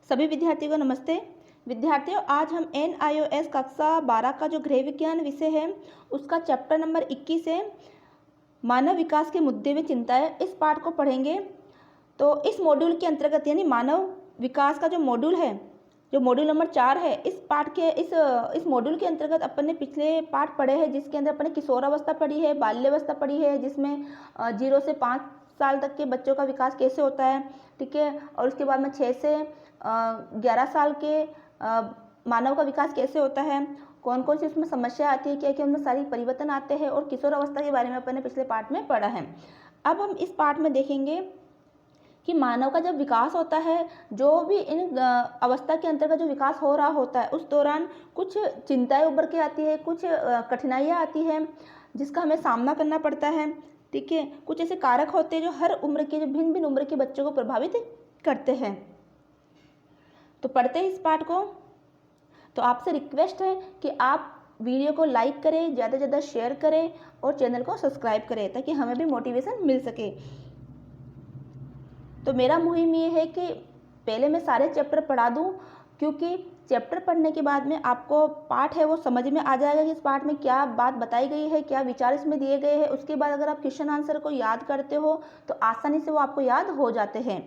सभी विद्यार्थियों को नमस्ते। विद्यार्थियों, आज हम NIOS कक्षा 12 का जो गृह विज्ञान विषय है उसका चैप्टर नंबर 21 है मानव विकास के मुद्दे व चिंताएं, इस पाठ को पढ़ेंगे। तो इस मॉड्यूल के अंतर्गत यानी मानव विकास का जो मॉड्यूल है, जो मॉड्यूल नंबर 4 है, इस पाठ के इस मॉड्यूल के अंतर्गत अपन ने पिछले पाठ पढ़े हैं, जिसके अंदर अपन ने किशोरावस्था पढ़ी है, बाल्यावस्था पढ़ी है, जिसमें 0 से 5 साल तक के बच्चों का विकास कैसे होता है, ठीक है। और उसके बाद में 6 से 11 साल के मानव का विकास कैसे होता है, कौन कौन सी उसमें समस्या आती है, क्या क्या उनमें सारी परिवर्तन आते हैं, और किशोर अवस्था के बारे में अपन ने पिछले पाठ में पढ़ा है। अब हम इस पाठ में देखेंगे कि मानव का जब विकास होता है, जो भी इन अवस्था के अंतर्गत जो विकास हो रहा होता है, उस दौरान कुछ चिंताएं उभर के आती है, कुछ कठिनाइयाँ आती हैं जिसका हमें सामना करना पड़ता है, ठीक है। कुछ ऐसे कारक होते हैं जो हर उम्र के, जो भिन्न भिन्न उम्र के बच्चों को प्रभावित करते हैं। तो पढ़ते हैं इस पाठ को। तो आपसे रिक्वेस्ट है कि आप वीडियो को लाइक करें, ज़्यादा से ज़्यादा शेयर करें और चैनल को सब्सक्राइब करें, ताकि हमें भी मोटिवेशन मिल सके। तो मेरा मुहिम ये है कि पहले मैं सारे चैप्टर पढ़ा दूं, क्योंकि चैप्टर पढ़ने के बाद में आपको पाठ है वो समझ में आ जाएगा कि इस पाठ में क्या बात बताई गई है, क्या विचार इसमें दिए गए हैं। उसके बाद अगर आप क्वेश्चन आंसर को याद करते हो तो आसानी से वो आपको याद हो जाते हैं।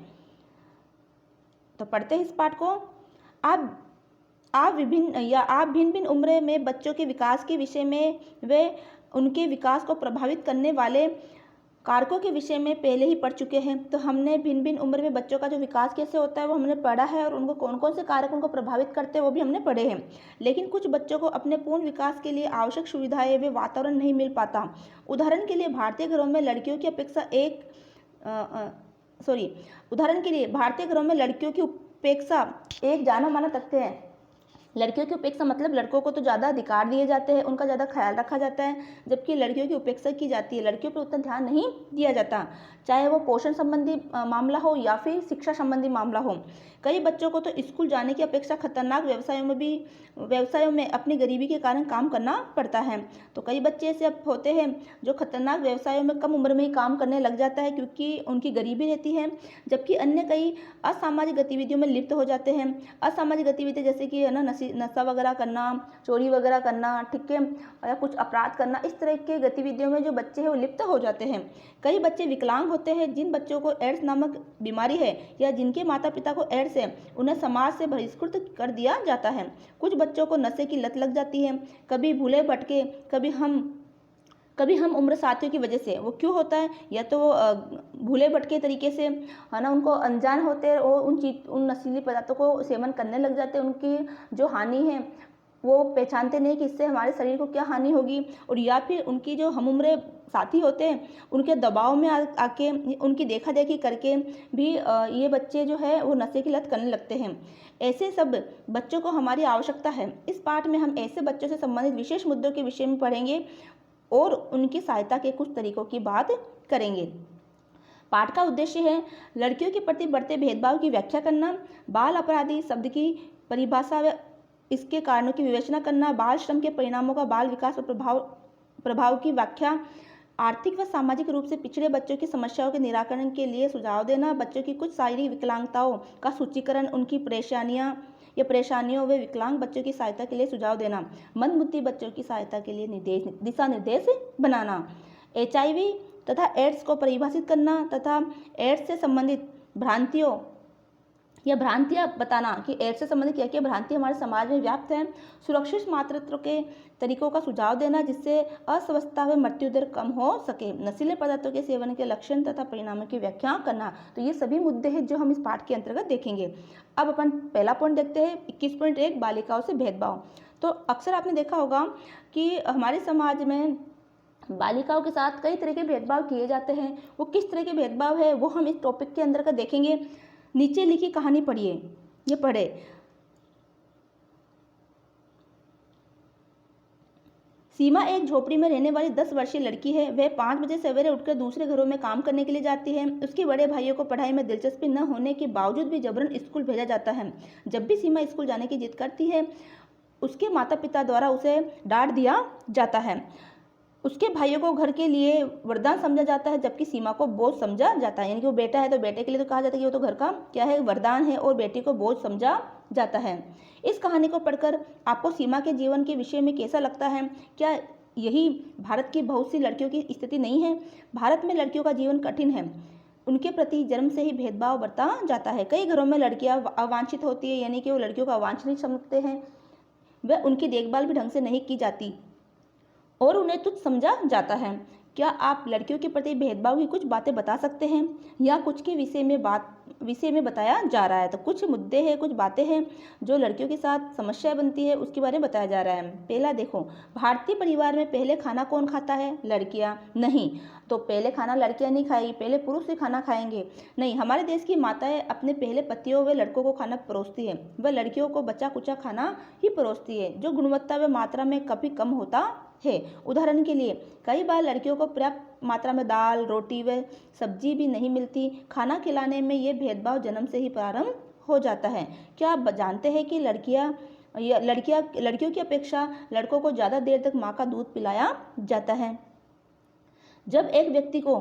तो पढ़ते हैं इस पाठ को। आप भिन्न भिन्न उम्र में बच्चों के विकास के विषय में वे उनके विकास को प्रभावित करने वाले कारकों के विषय में पहले ही पढ़ चुके हैं। तो हमने भिन्न भिन्न उम्र में बच्चों का जो विकास कैसे होता है वो हमने पढ़ा है, और उनको कौन कौन से कारक उनको प्रभावित करते हैं वो भी हमने पढ़े हैं। लेकिन कुछ बच्चों को अपने पूर्ण विकास के लिए आवश्यक सुविधाएं व वातावरण नहीं मिल पाता। उदाहरण के लिए भारतीय घरों में लड़कियों की अपेक्षा एक जाना माना तथ्य है। लड़कियों की उपेक्षा मतलब लड़कों को तो ज़्यादा अधिकार दिए जाते हैं, उनका ज़्यादा ख्याल रखा जाता है, जबकि लड़कियों की उपेक्षा की जाती है। लड़कियों पर उतना ध्यान नहीं दिया जाता, चाहे वो पोषण संबंधी मामला हो या फिर शिक्षा संबंधी मामला हो। कई बच्चों को तो स्कूल जाने की अपेक्षा खतरनाक व्यवसायों में अपनी गरीबी के कारण काम करना पड़ता है। तो कई बच्चे ऐसे अब होते हैं जो खतरनाक व्यवसायों में कम उम्र में ही काम करने लग जाता है, क्योंकि उनकी गरीबी रहती है, जबकि अन्य कई असामाजिक गतिविधियों में लिप्त हो जाते हैं। असामाजिक गतिविधि जैसे कि है ना, नशा वगैरह करना, चोरी वगैरह करना, ठीक है, या कुछ अपराध करना, इस तरह के गतिविधियों में जो बच्चे हैं वो लिप्त हो जाते हैं। कई बच्चे विकलांग होते हैं। जिन बच्चों को एड्स नामक बीमारी है या जिनके माता पिता को एड्स है, उन्हें समाज से बहिष्कृत कर दिया जाता है। कुछ बच्चों को नशे की लत लग जाती है, कभी भूले भटके, कभी हम उम्र साथियों की वजह से। वो क्यों होता है? या तो वो भूले भटके तरीके से, है ना, उनको अनजान होते हैं और उन नशीली पदार्थों को सेवन करने लग जाते हैं। उनकी जो हानि है वो पहचानते नहीं कि इससे हमारे शरीर को क्या हानि होगी। और या फिर उनकी जो हम उम्र साथी होते हैं उनके दबाव में आके, उनकी देखा देखी करके भी ये बच्चे जो है वो नशे की लत करने लगते हैं। ऐसे सब बच्चों को हमारी आवश्यकता है। इस पाठ में हम ऐसे बच्चों से संबंधित विशेष मुद्दों के विषय में पढ़ेंगे और उनकी सहायता के कुछ तरीकों की बात करेंगे। पाठ का उद्देश्य है लड़कियों के प्रति बढ़ते भेदभाव की व्याख्या करना, बाल अपराधी शब्द की परिभाषा व इसके कारणों की विवेचना करना, बाल श्रम के परिणामों का बाल विकास और प्रभाव की व्याख्या, आर्थिक व सामाजिक रूप से पिछड़े बच्चों की समस्याओं के निराकरण के लिए सुझाव देना, बच्चों की कुछ शारीरिक विकलांगताओं का सूचीकरण, उनकी परेशानियों व विकलांग बच्चों की सहायता के लिए सुझाव देना, मंदबुद्धि बच्चों की सहायता के लिए दिशा निर्देश बनाना, HIV तथा एड्स को परिभाषित करना तथा एड्स से संबंधित भ्रांतियां बताना कि एड्स से संबंधित क्या क्या भ्रांति हमारे समाज में व्याप्त है, सुरक्षित मातृत्व के तरीकों का सुझाव देना जिससे अस्वस्थता व मृत्यु दर कम हो सके, नशीले पदार्थों के सेवन के लक्षण तथा परिणामों की व्याख्या करना। तो ये सभी मुद्दे हैं जो हम इस पाठ के अंतर्गत देखेंगे। अब अपन पहला पॉइंट देखते हैं, 21.1 बालिकाओं से भेदभाव। तो अक्सर आपने देखा होगा कि हमारे समाज में बालिकाओं के साथ कई तरह के भेदभाव किए जाते हैं। वो किस तरह के भेदभाव है वो हम इस टॉपिक के अंदर का देखेंगे। नीचे लिखी कहानी पढ़िए, ये पढ़े। सीमा एक झोपड़ी में रहने वाली 10 वर्षीय लड़की है। वह 5 बजे सवेरे उठकर दूसरे घरों में काम करने के लिए जाती है। उसके बड़े भाइयों को पढ़ाई में दिलचस्पी न होने के बावजूद भी जबरन स्कूल भेजा जाता है। जब भी सीमा स्कूल जाने की जिद करती है उसके माता पिता द्वारा उसे डांट दिया जाता है। उसके भाइयों को घर के लिए वरदान समझा जाता है, जबकि सीमा को बोझ समझा जाता है। यानी कि वो बेटा है तो बेटे के लिए तो कहा जाता है कि वो तो घर का क्या है, वरदान है, और बेटी को बोझ समझा जाता है। इस कहानी को पढ़कर आपको सीमा के जीवन के विषय में कैसा लगता है? क्या यही भारत की बहुत सी लड़कियों की स्थिति नहीं है? भारत में लड़कियों का जीवन कठिन है, उनके प्रति जन्म से ही भेदभाव बरता जाता है। कई घरों में लड़कियां अवांछित होती है, यानी कि वो लड़कियों को अवांछनीय समझते हैं, वह उनकी देखभाल भी ढंग से नहीं की जाती और उन्हें तुच्छ समझा जाता है। क्या आप लड़कियों के प्रति भेदभाव की कुछ बातें बता सकते हैं, या कुछ के विषय में बताया जा रहा है? तो कुछ मुद्दे हैं, कुछ बातें हैं जो लड़कियों के साथ समस्या बनती है, उसके बारे में बताया जा रहा है। पहला देखो, भारतीय परिवार में पहले खाना कौन खाता है? लड़कियां। नहीं, तो पहले खाना लड़कियां नहीं खाएगी, पहले पुरुष ही खाना खाएंगे? नहीं, हमारे देश की माताएं अपने पहले पतियों व लड़कों को खाना परोसती है, वह लड़कियों को बचा कुचा खाना ही परोसती है, जो गुणवत्ता व मात्रा में कभी कम होता है। उदाहरण के लिए, कई बार लड़कियों को पर्याप्त मात्रा में दाल, रोटी व सब्जी भी नहीं मिलती। खाना खिलाने में ये भेदभाव जन्म से ही प्रारंभ हो जाता है। क्या आप जानते हैं कि लड़कियों की अपेक्षा लड़कों को ज़्यादा देर तक माँ का दूध पिलाया जाता है? जब एक व्यक्ति को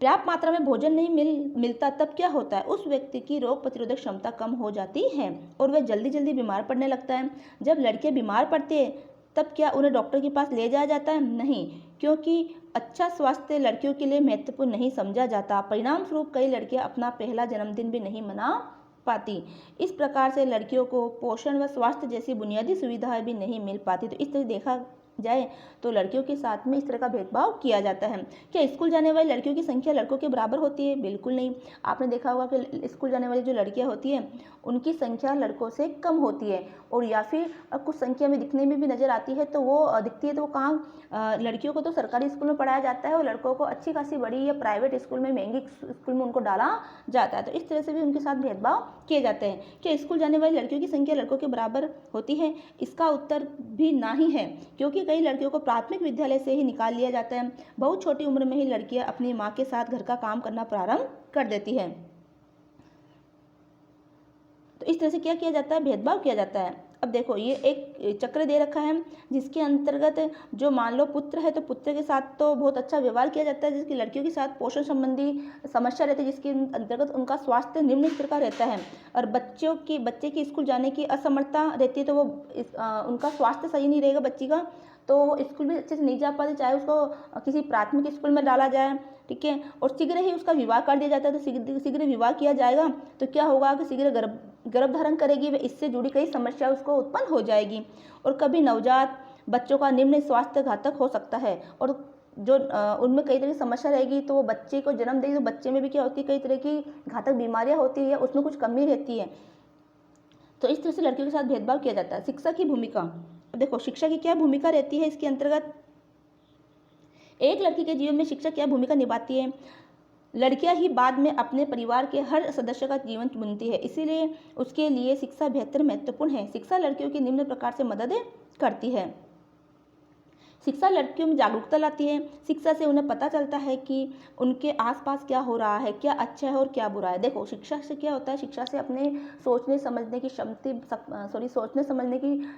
पर्याप्त मात्रा में भोजन नहीं मिलता, तब क्या होता है? उस व्यक्ति की रोग प्रतिरोधक क्षमता कम हो जाती है और वह जल्दी जल्दी बीमार पड़ने लगता है। जब लड़के बीमार पड़ते हैं, तब क्या उन्हें डॉक्टर के पास ले जाया जाता है? नहीं, क्योंकि अच्छा स्वास्थ्य लड़कियों के लिए महत्वपूर्ण नहीं समझा जाता। परिणाम स्वरूप कई लड़कियां अपना पहला जन्मदिन भी नहीं मना पाती। इस प्रकार से लड़कियों को पोषण व स्वास्थ्य जैसी बुनियादी सुविधाएं भी नहीं मिल पाती। तो इस तरह देखा जाए तो लड़कियों के साथ में इस तरह का भेदभाव किया जाता है। क्या स्कूल जाने वाली लड़कियों की संख्या लड़कों के बराबर होती है? बिल्कुल नहीं। आपने देखा होगा कि स्कूल जाने वाली जो लड़कियां होती हैं, उनकी संख्या लड़कों से कम होती है, और या फिर कुछ संख्या में दिखने में भी नजर आती है, तो वो दिखती है तो वो कहाँ, लड़कियों को तो सरकारी स्कूल में पढ़ाया जाता है और लड़कों को अच्छी खासी बड़ी या प्राइवेट स्कूल में, महंगी स्कूल में उनको डाला जाता है। तो इस तरह से भी उनके साथ भेदभाव किए जाते हैं। क्या स्कूल जाने वाली लड़कियों की संख्या लड़कों के बराबर होती है? इसका उत्तर भी ना ही है, क्योंकि कई लड़कियों को प्राथमिक विद्यालय से ही निकाल लिया जाता है। बहुत छोटी उम्र में ही लड़कियां अपनी मां के साथ घर का काम करना प्रारंभ कर देती हैं। तो इस तरह से क्या किया जाता है? भेदभाव किया जाता है। अब देखो, ये एक चक्र दे रखा है, जिसके अंतर्गत जो मान लो पुत्र है, तो पुत्र के साथ तो बहुत अच्छा व्यवहार किया जाता है, जिसकी लड़कियों के साथ पोषण संबंधी समस्या रहती है, जिसके अंतर्गत उनका स्वास्थ्य निम्न स्तर का रहता है, और बच्चे की स्कूल जाने की असमर्थता रहती है, तो वो उनका स्वास्थ्य सही नहीं रहेगा बच्ची का, तो वो स्कूल भी अच्छे से नहीं जा पाती, चाहे उसको किसी प्राथमिक स्कूल में डाला जाए, ठीक है, और शीघ्र ही उसका विवाह कर दिया जाता है। तो शीघ्र विवाह किया जाएगा तो क्या होगा कि शीघ्र गर्भ धारण करेगी, व इससे जुड़ी कई समस्या उसको उत्पन्न हो जाएगी, और कभी नवजात बच्चों का निम्न स्वास्थ्य घातक हो सकता है, और जो उनमें कई तरह की समस्या रहेगी, तो वो बच्चे को जन्म देगी, तो बच्चे में भी क्या होती है, कई तरह की घातक बीमारियां होती है, उसमें कुछ कमी रहती है। तो इस तरह से लड़कियों के साथ भेदभाव किया जाता है। शिक्षा की भूमिका, देखो शिक्षा की क्या भूमिका रहती है इसके अंतर्गत? एक लड़की के जीवन में शिक्षा क्या भूमिका निभाती है? लड़कियां ही बाद में अपने परिवार के हर सदस्य का जीवन चुनती है, इसीलिए उसके लिए शिक्षा बेहतर महत्वपूर्ण है। शिक्षा लड़कियों की निम्न प्रकार से मदद करती है। शिक्षा लड़कियों में जागरूकता लाती है। शिक्षा से उन्हें पता चलता है कि उनके आसपास क्या हो रहा है, क्या अच्छा है और क्या बुरा है। देखो, शिक्षा से क्या होता है? शिक्षा से अपने सोचने समझने की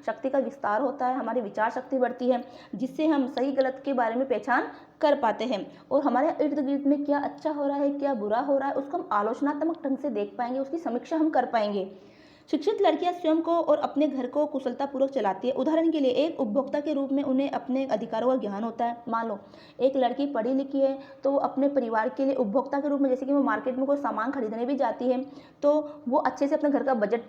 शक्ति का विस्तार होता है, हमारी विचार शक्ति बढ़ती है, जिससे हम सही गलत के बारे में पहचान कर पाते हैं, और हमारे इर्द गिर्द में क्या अच्छा हो रहा है, क्या बुरा हो रहा है, उसको हम आलोचनात्मक ढंग से देख पाएंगे, उसकी समीक्षा हम कर पाएंगे। शिक्षित लड़कियां स्वयं को और अपने घर को कुशलतापूर्वक चलाती है। उदाहरण के लिए, एक उपभोक्ता के रूप में उन्हें अपने अधिकारों का ज्ञान होता है। मान लो एक लड़की पढ़ी लिखी है, तो वो अपने परिवार के लिए उपभोक्ता के रूप में, जैसे कि वो मार्केट में कोई सामान खरीदने भी जाती है, तो वो अच्छे से अपने घर का बजट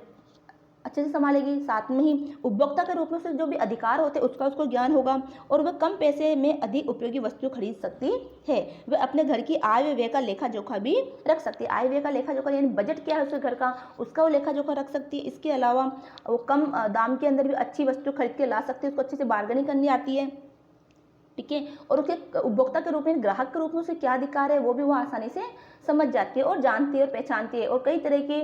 अच्छे से संभालेगी। साथ में ही उपभोक्ता के रूप में उसे जो भी अधिकार होते हैं उसका उसको ज्ञान होगा, और वह कम पैसे में अधिक उपयोगी वस्तु खरीद सकती है। वह अपने घर की आय व व्यय का लेखा जोखा भी रख सकती है। आय व्यय का लेखा जोखा यानी बजट क्या है उसके घर का, उसका वो लेखा जोखा रख सकती है। इसके अलावा वो कम दाम के अंदर भी अच्छी वस्तु खरीद के ला सकती है, उसको अच्छे से बार्गेनिंग करनी आती है, ठीक है, और उसके उपभोक्ता के रूप में, ग्राहक के रूप में उसे क्या अधिकार है वो भी वो आसानी से समझ जाती है और जानती है और पहचानती है, और कई तरह के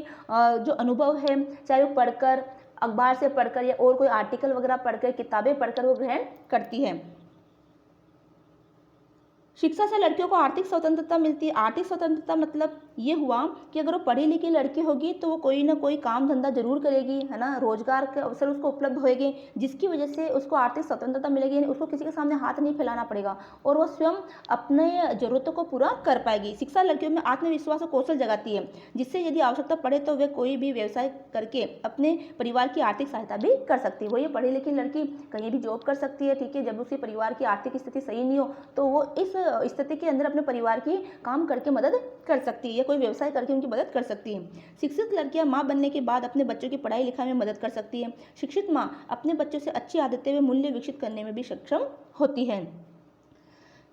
जो अनुभव है, चाहे वो पढ़कर, अखबार से पढ़कर या और कोई आर्टिकल वगैरह पढ़कर, किताबें पढ़कर वो ग्रहण करती है। शिक्षा से लड़कियों को आर्थिक स्वतंत्रता मिलती है। आर्थिक स्वतंत्रता मतलब ये हुआ कि अगर वो पढ़ी लिखी लड़की होगी तो वो कोई ना कोई काम धंधा जरूर करेगी, है ना, रोजगार के अवसर उसको उपलब्ध होएंगे, जिसकी वजह से उसको आर्थिक स्वतंत्रता मिलेगी, यानी उसको किसी के सामने हाथ नहीं फैलाना पड़ेगा और वो स्वयं अपने जरूरतों को पूरा कर पाएगी। शिक्षा लड़कियों में आत्मविश्वास और कौशल जगाती है, जिससे यदि आवश्यकता पड़े तो वे कोई भी व्यवसाय करके अपने परिवार की आर्थिक सहायता भी कर सकती है। वो ये पढ़ी लिखी लड़की कहीं भी जॉब कर सकती है, ठीक है, जब उसके परिवार की आर्थिक स्थिति सही नहीं हो तो वो इस स्थिति के अंदर अपने परिवार की काम करके मदद कर सकती है या कोई व्यवसाय करके उनकी मदद कर सकती है। शिक्षित लड़कियां मां बनने के बाद अपने बच्चों की पढ़ाई लिखाई में मदद कर सकती है। शिक्षित मां अपने बच्चों से अच्छी आदतें व मूल्य विकसित करने में भी सक्षम होती है।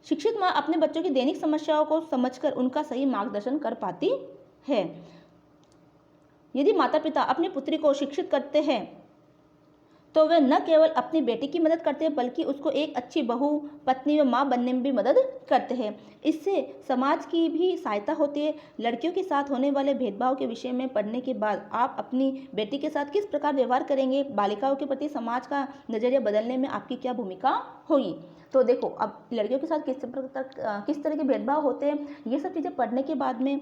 शिक्षित मां अपने बच्चों की दैनिक समस्याओं को समझकर उनका सही मार्गदर्शन कर पाती है। यदि माता पिता अपनी पुत्री को शिक्षित करते हैं तो वे न केवल अपनी बेटी की मदद करते हैं बल्कि उसको एक अच्छी बहू, पत्नी व माँ बनने में भी मदद करते हैं। इससे समाज की भी सहायता होती है। लड़कियों के साथ होने वाले भेदभाव के विषय में पढ़ने के बाद आप अपनी बेटी के साथ किस प्रकार व्यवहार करेंगे, बालिकाओं के प्रति समाज का नजरिया बदलने में आपकी क्या भूमिका होगी। तो देखो, अब लड़कियों के साथ किस तरह के भेदभाव होते हैं, ये सब चीज़ें पढ़ने के बाद में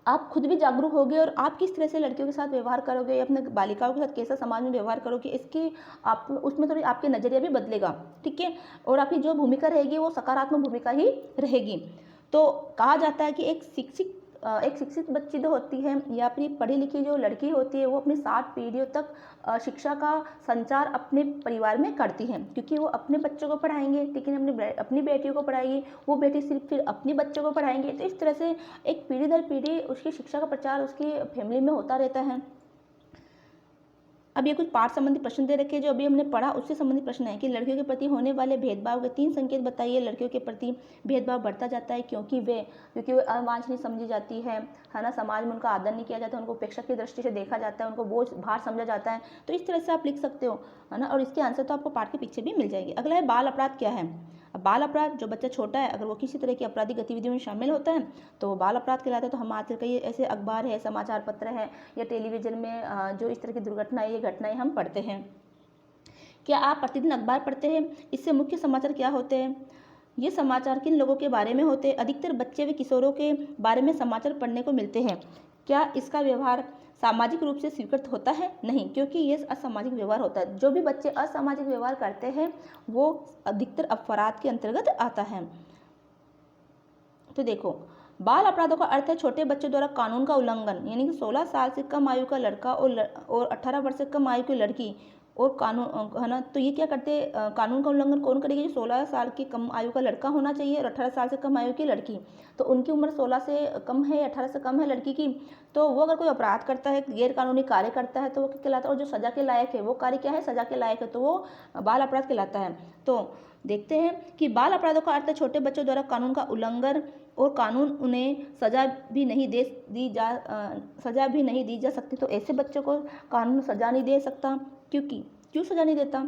आप खुद भी जागरूक होगे और आप किस तरह से लड़कियों के साथ व्यवहार करोगे या अपने बालिकाओं के साथ कैसा समाज में व्यवहार करोगे, इसकी आप उसमें थोड़ी आपके नज़रिया भी बदलेगा, ठीक है, और आपकी जो भूमिका रहेगी वो सकारात्मक भूमिका ही रहेगी। तो कहा जाता है कि एक शिक्षित बच्ची जो होती है या अपनी पढ़ी लिखी जो लड़की होती है वो अपनी 7 पीढ़ियों तक शिक्षा का संचार अपने परिवार में करती है, क्योंकि वो अपने बच्चों को पढ़ाएंगे, ठीक है, अपनी बेटियों को पढ़ाएगी, वो बेटी सिर्फ फिर अपने बच्चों को पढ़ाएंगे। तो इस तरह से एक पीढ़ी दर पीढ़ी उसकी शिक्षा का प्रचार उसकी फैमिली में होता रहता है। अब ये कुछ पाठ संबंधी प्रश्न दे रखे हैं जो अभी हमने पढ़ा, उससे संबंधित प्रश्न है कि लड़कियों के प्रति होने वाले भेदभाव के 3 संकेत बताइए। लड़कियों के प्रति भेदभाव बढ़ता जाता है क्योंकि वे अवांछनीय समझी जाती है ना, समाज में उनका आदर नहीं किया जाता, उनको उपेक्षा की दृष्टि से देखा जाता है, उनको बोझ भार समझा जाता है। तो इस तरह से आप लिख सकते हो, है ना, और इसके आंसर तो आपको पाठ के पीछे भी मिल जाएगी। अगला है बाल अपराध क्या है। अब बाल अपराध, जो बच्चा छोटा है अगर वो किसी तरह की आपराधिक गतिविधियों में शामिल होता है तो वो बाल अपराध कहलाता है। तो हम आजकल कई ऐसे अखबार है, समाचार पत्र है या टेलीविजन में जो इस तरह की दुर्घटनाएं, ये घटनाएं हम पढ़ते हैं। क्या आप प्रतिदिन अखबार पढ़ते हैं? इससे मुख्य समाचार क्या होते हैं? ये समाचार किन लोगों के बारे में होते हैं? अधिकतर बच्चे व किशोरों के बारे में समाचार पढ़ने को मिलते हैं। क्या इसका व्यवहार सामाजिक रूप से स्वीकृत होता है? नहीं, क्योंकि ये असामाजिक व्यवहार होता है। जो भी बच्चे असामाजिक व्यवहार करते हैं वो अधिकतर अपराध के अंतर्गत आता है। तो देखो, बाल अपराधों का अर्थ है छोटे बच्चों द्वारा कानून का उल्लंघन, यानी कि 16 साल से कम आयु का लड़का और 18 वर्ष से कम आयु की लड़की और कानून, है ना, तो ये क्या करते हैं, कानून का उल्लंघन कौन करेगी? जो 16 साल की कम आयु का लड़का होना चाहिए और 18 साल से कम आयु की लड़की। तो उनकी उम्र 16 से कम है, 18 से कम है लड़की की, तो वो अगर कोई अपराध करता है, गैर कानूनी कार्य करता है तो वो क्या कहलाता है? और जो सजा के लायक है वो कार्य क्या है? सजा के लायक है, तो वो बाल अपराध कहलाता है। तो देखते हैं कि बाल अपराधों का अर्थ है छोटे बच्चों द्वारा कानून का उल्लंघन और कानून उन्हें सजा भी नहीं दी जा सकती। तो ऐसे बच्चों को कानून सजा नहीं दे सकता। क्यों सजा नहीं देता?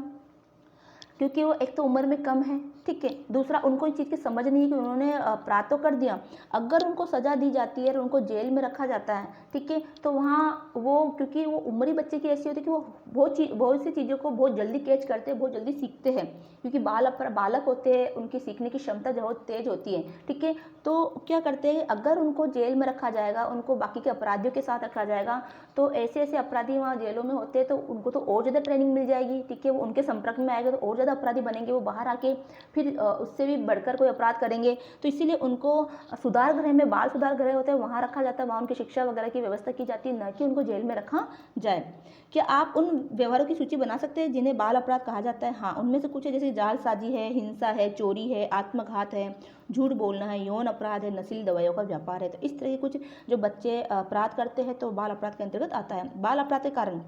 क्योंकि वो एक तो उम्र में कम है, ठीक है, दूसरा उनको इस चीज़ की समझ नहीं है कि उन्होंने अपराध तो कर दिया। अगर उनको सज़ा दी जाती है और उनको जेल में रखा जाता है, ठीक है, तो वहाँ वो, क्योंकि वो उम्र ही बच्चे की ऐसी होती है कि वो बहुत सी चीज़ों को बहुत जल्दी कैच करते हैं, बहुत जल्दी सीखते हैं, क्योंकि बालक होते हैं, उनकी सीखने की क्षमता बहुत तेज होती है, ठीक है। तो क्या करते हैं, अगर उनको जेल में रखा जाएगा, उनको बाकी के अपराधियों के साथ रखा जाएगा, तो ऐसे अपराधी वहाँ जेलों में होते हैं तो उनको तो और ज़्यादा ट्रेनिंग मिल जाएगी, ठीक है, वो उनके संपर्क में आएगा तो और ज़्यादा अपराधी बनेंगे, वो बाहर आके फिर उससे भी बढ़कर कोई अपराध करेंगे। तो इसीलिए उनको सुधार गृह में, बाल सुधार गृह होते हैं, वहाँ रखा जाता है, वहाँ उनकी शिक्षा वगैरह की व्यवस्था की जाती है, न कि उनको जेल में रखा जाए। क्या आप उन व्यवहारों की सूची बना सकते हैं जिन्हें बाल अपराध कहा जाता है? हाँ, उनमें से कुछ है, जैसे जालसाजी है, हिंसा है, चोरी है, आत्मघात है, झूठ बोलना है, यौन अपराध है, नशीली दवाइयों का व्यापार है। तो इस तरह के कुछ जो बच्चे अपराध करते हैं तो बाल अपराध के अंतर्गत आता है। बाल अपराध के कारण,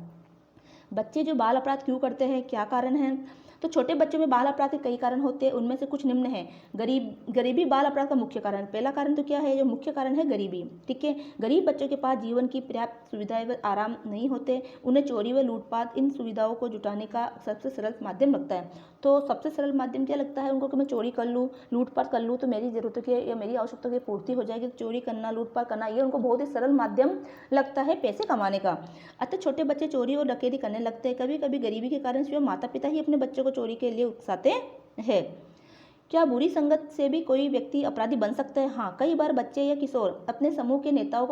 बच्चे जो बाल अपराध क्यों करते हैं, क्या कारण है? तो छोटे बच्चों में बाल अपराध के कई कारण होते हैं, उनमें से कुछ निम्न है। गरीबी बाल अपराध का मुख्य कारण। पहला कारण तो क्या है? जो मुख्य कारण है गरीबी, ठीक है। गरीब बच्चों के पास जीवन की पर्याप्त सुविधाएं व आराम नहीं होते, उन्हें चोरी व लूटपाट इन सुविधाओं को जुटाने का सबसे सरल माध्यम लगता है। तो सबसे सरल माध्यम क्या लगता है उनको, कि मैं चोरी कर लूँ, लूटपाट कर लूँ, तो मेरी ज़रूरतों की या मेरी आवश्यकताओं की पूर्ति हो जाएगी। चोरी करना, लूटपाट करना, ये उनको बहुत ही सरल माध्यम लगता है पैसे कमाने का। अतः छोटे बच्चे चोरी और डकैती करने लगते हैं। कभी कभी गरीबी के कारण स्वयं माता पिता ही अपने बच्चों को चोरी के लिए उकसाते हैं। क्या बुरी संगत से भी कोई व्यक्ति अपराधी बन सकता है? हाँ, कई बार बच्चे या किशोर अपने समूह के नेताओं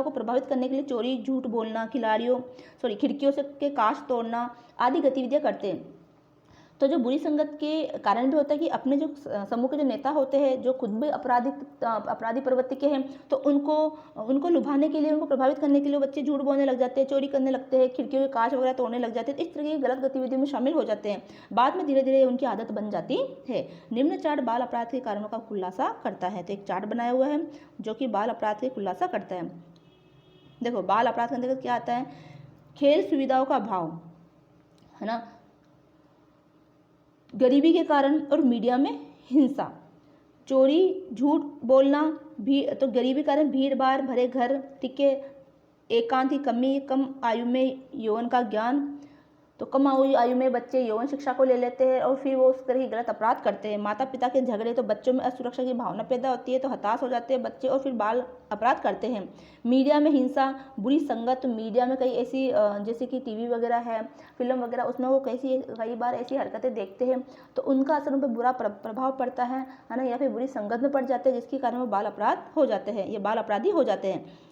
को प्रभावित करने के लिए चोरी, झूठ बोलना, खिड़कियों से के कांच तोड़ना आदि गतिविधियां करते हैं। तो जो बुरी संगत के कारण भी होता है कि अपने जो समूह के जो नेता होते हैं, जो खुद भी अपराधी प्रवृत्ति के हैं, तो उनको लुभाने के लिए, उनको प्रभावित करने के लिए बच्चे झूठ बोलने लग जाते हैं, चोरी करने लगते हैं, खिड़कियों के कांच वगैरह तोड़ने लग जाते हैं। इस तरह की गलत गतिविधियों में शामिल हो जाते हैं। बाद में धीरे धीरे उनकी आदत बन जाती है। निम्न चार्ट बाल अपराध के कारणों का खुलासा करता है। तो एक चार्ट बनाया हुआ है जो कि बाल अपराध के खुलासा करता है। देखो, बाल अपराध के अंतर्गत क्या आता है? खेल सुविधाओं का अभाव, है ना, गरीबी के कारण और मीडिया में हिंसा, चोरी, झूठ बोलना, तो गरीबी के कारण भीड़ भाड़ भरे घर, ठीक है, एकांत की कमी, कम आयु में यौवन का ज्ञान, तो कम आयु में बच्चे यौवन शिक्षा को ले लेते हैं और फिर वो उस तरह की गलत अपराध करते हैं। माता पिता के झगड़े, तो बच्चों में असुरक्षा की भावना पैदा होती है, तो हताश हो जाते हैं बच्चे और फिर बाल अपराध करते हैं। मीडिया में हिंसा, बुरी संगत, मीडिया में कई ऐसी जैसे कि टीवी वगैरह है, फिल्म वगैरह, उसमें वो कई बार ऐसी हरकतें देखते हैं तो उनका असर उन पर बुरा प्रभाव पड़ता है ना, या फिर बुरी संगत में पड़ जाते हैं जिसके कारण वो बाल अपराध हो जाते हैं, ये बाल अपराधी हो जाते हैं।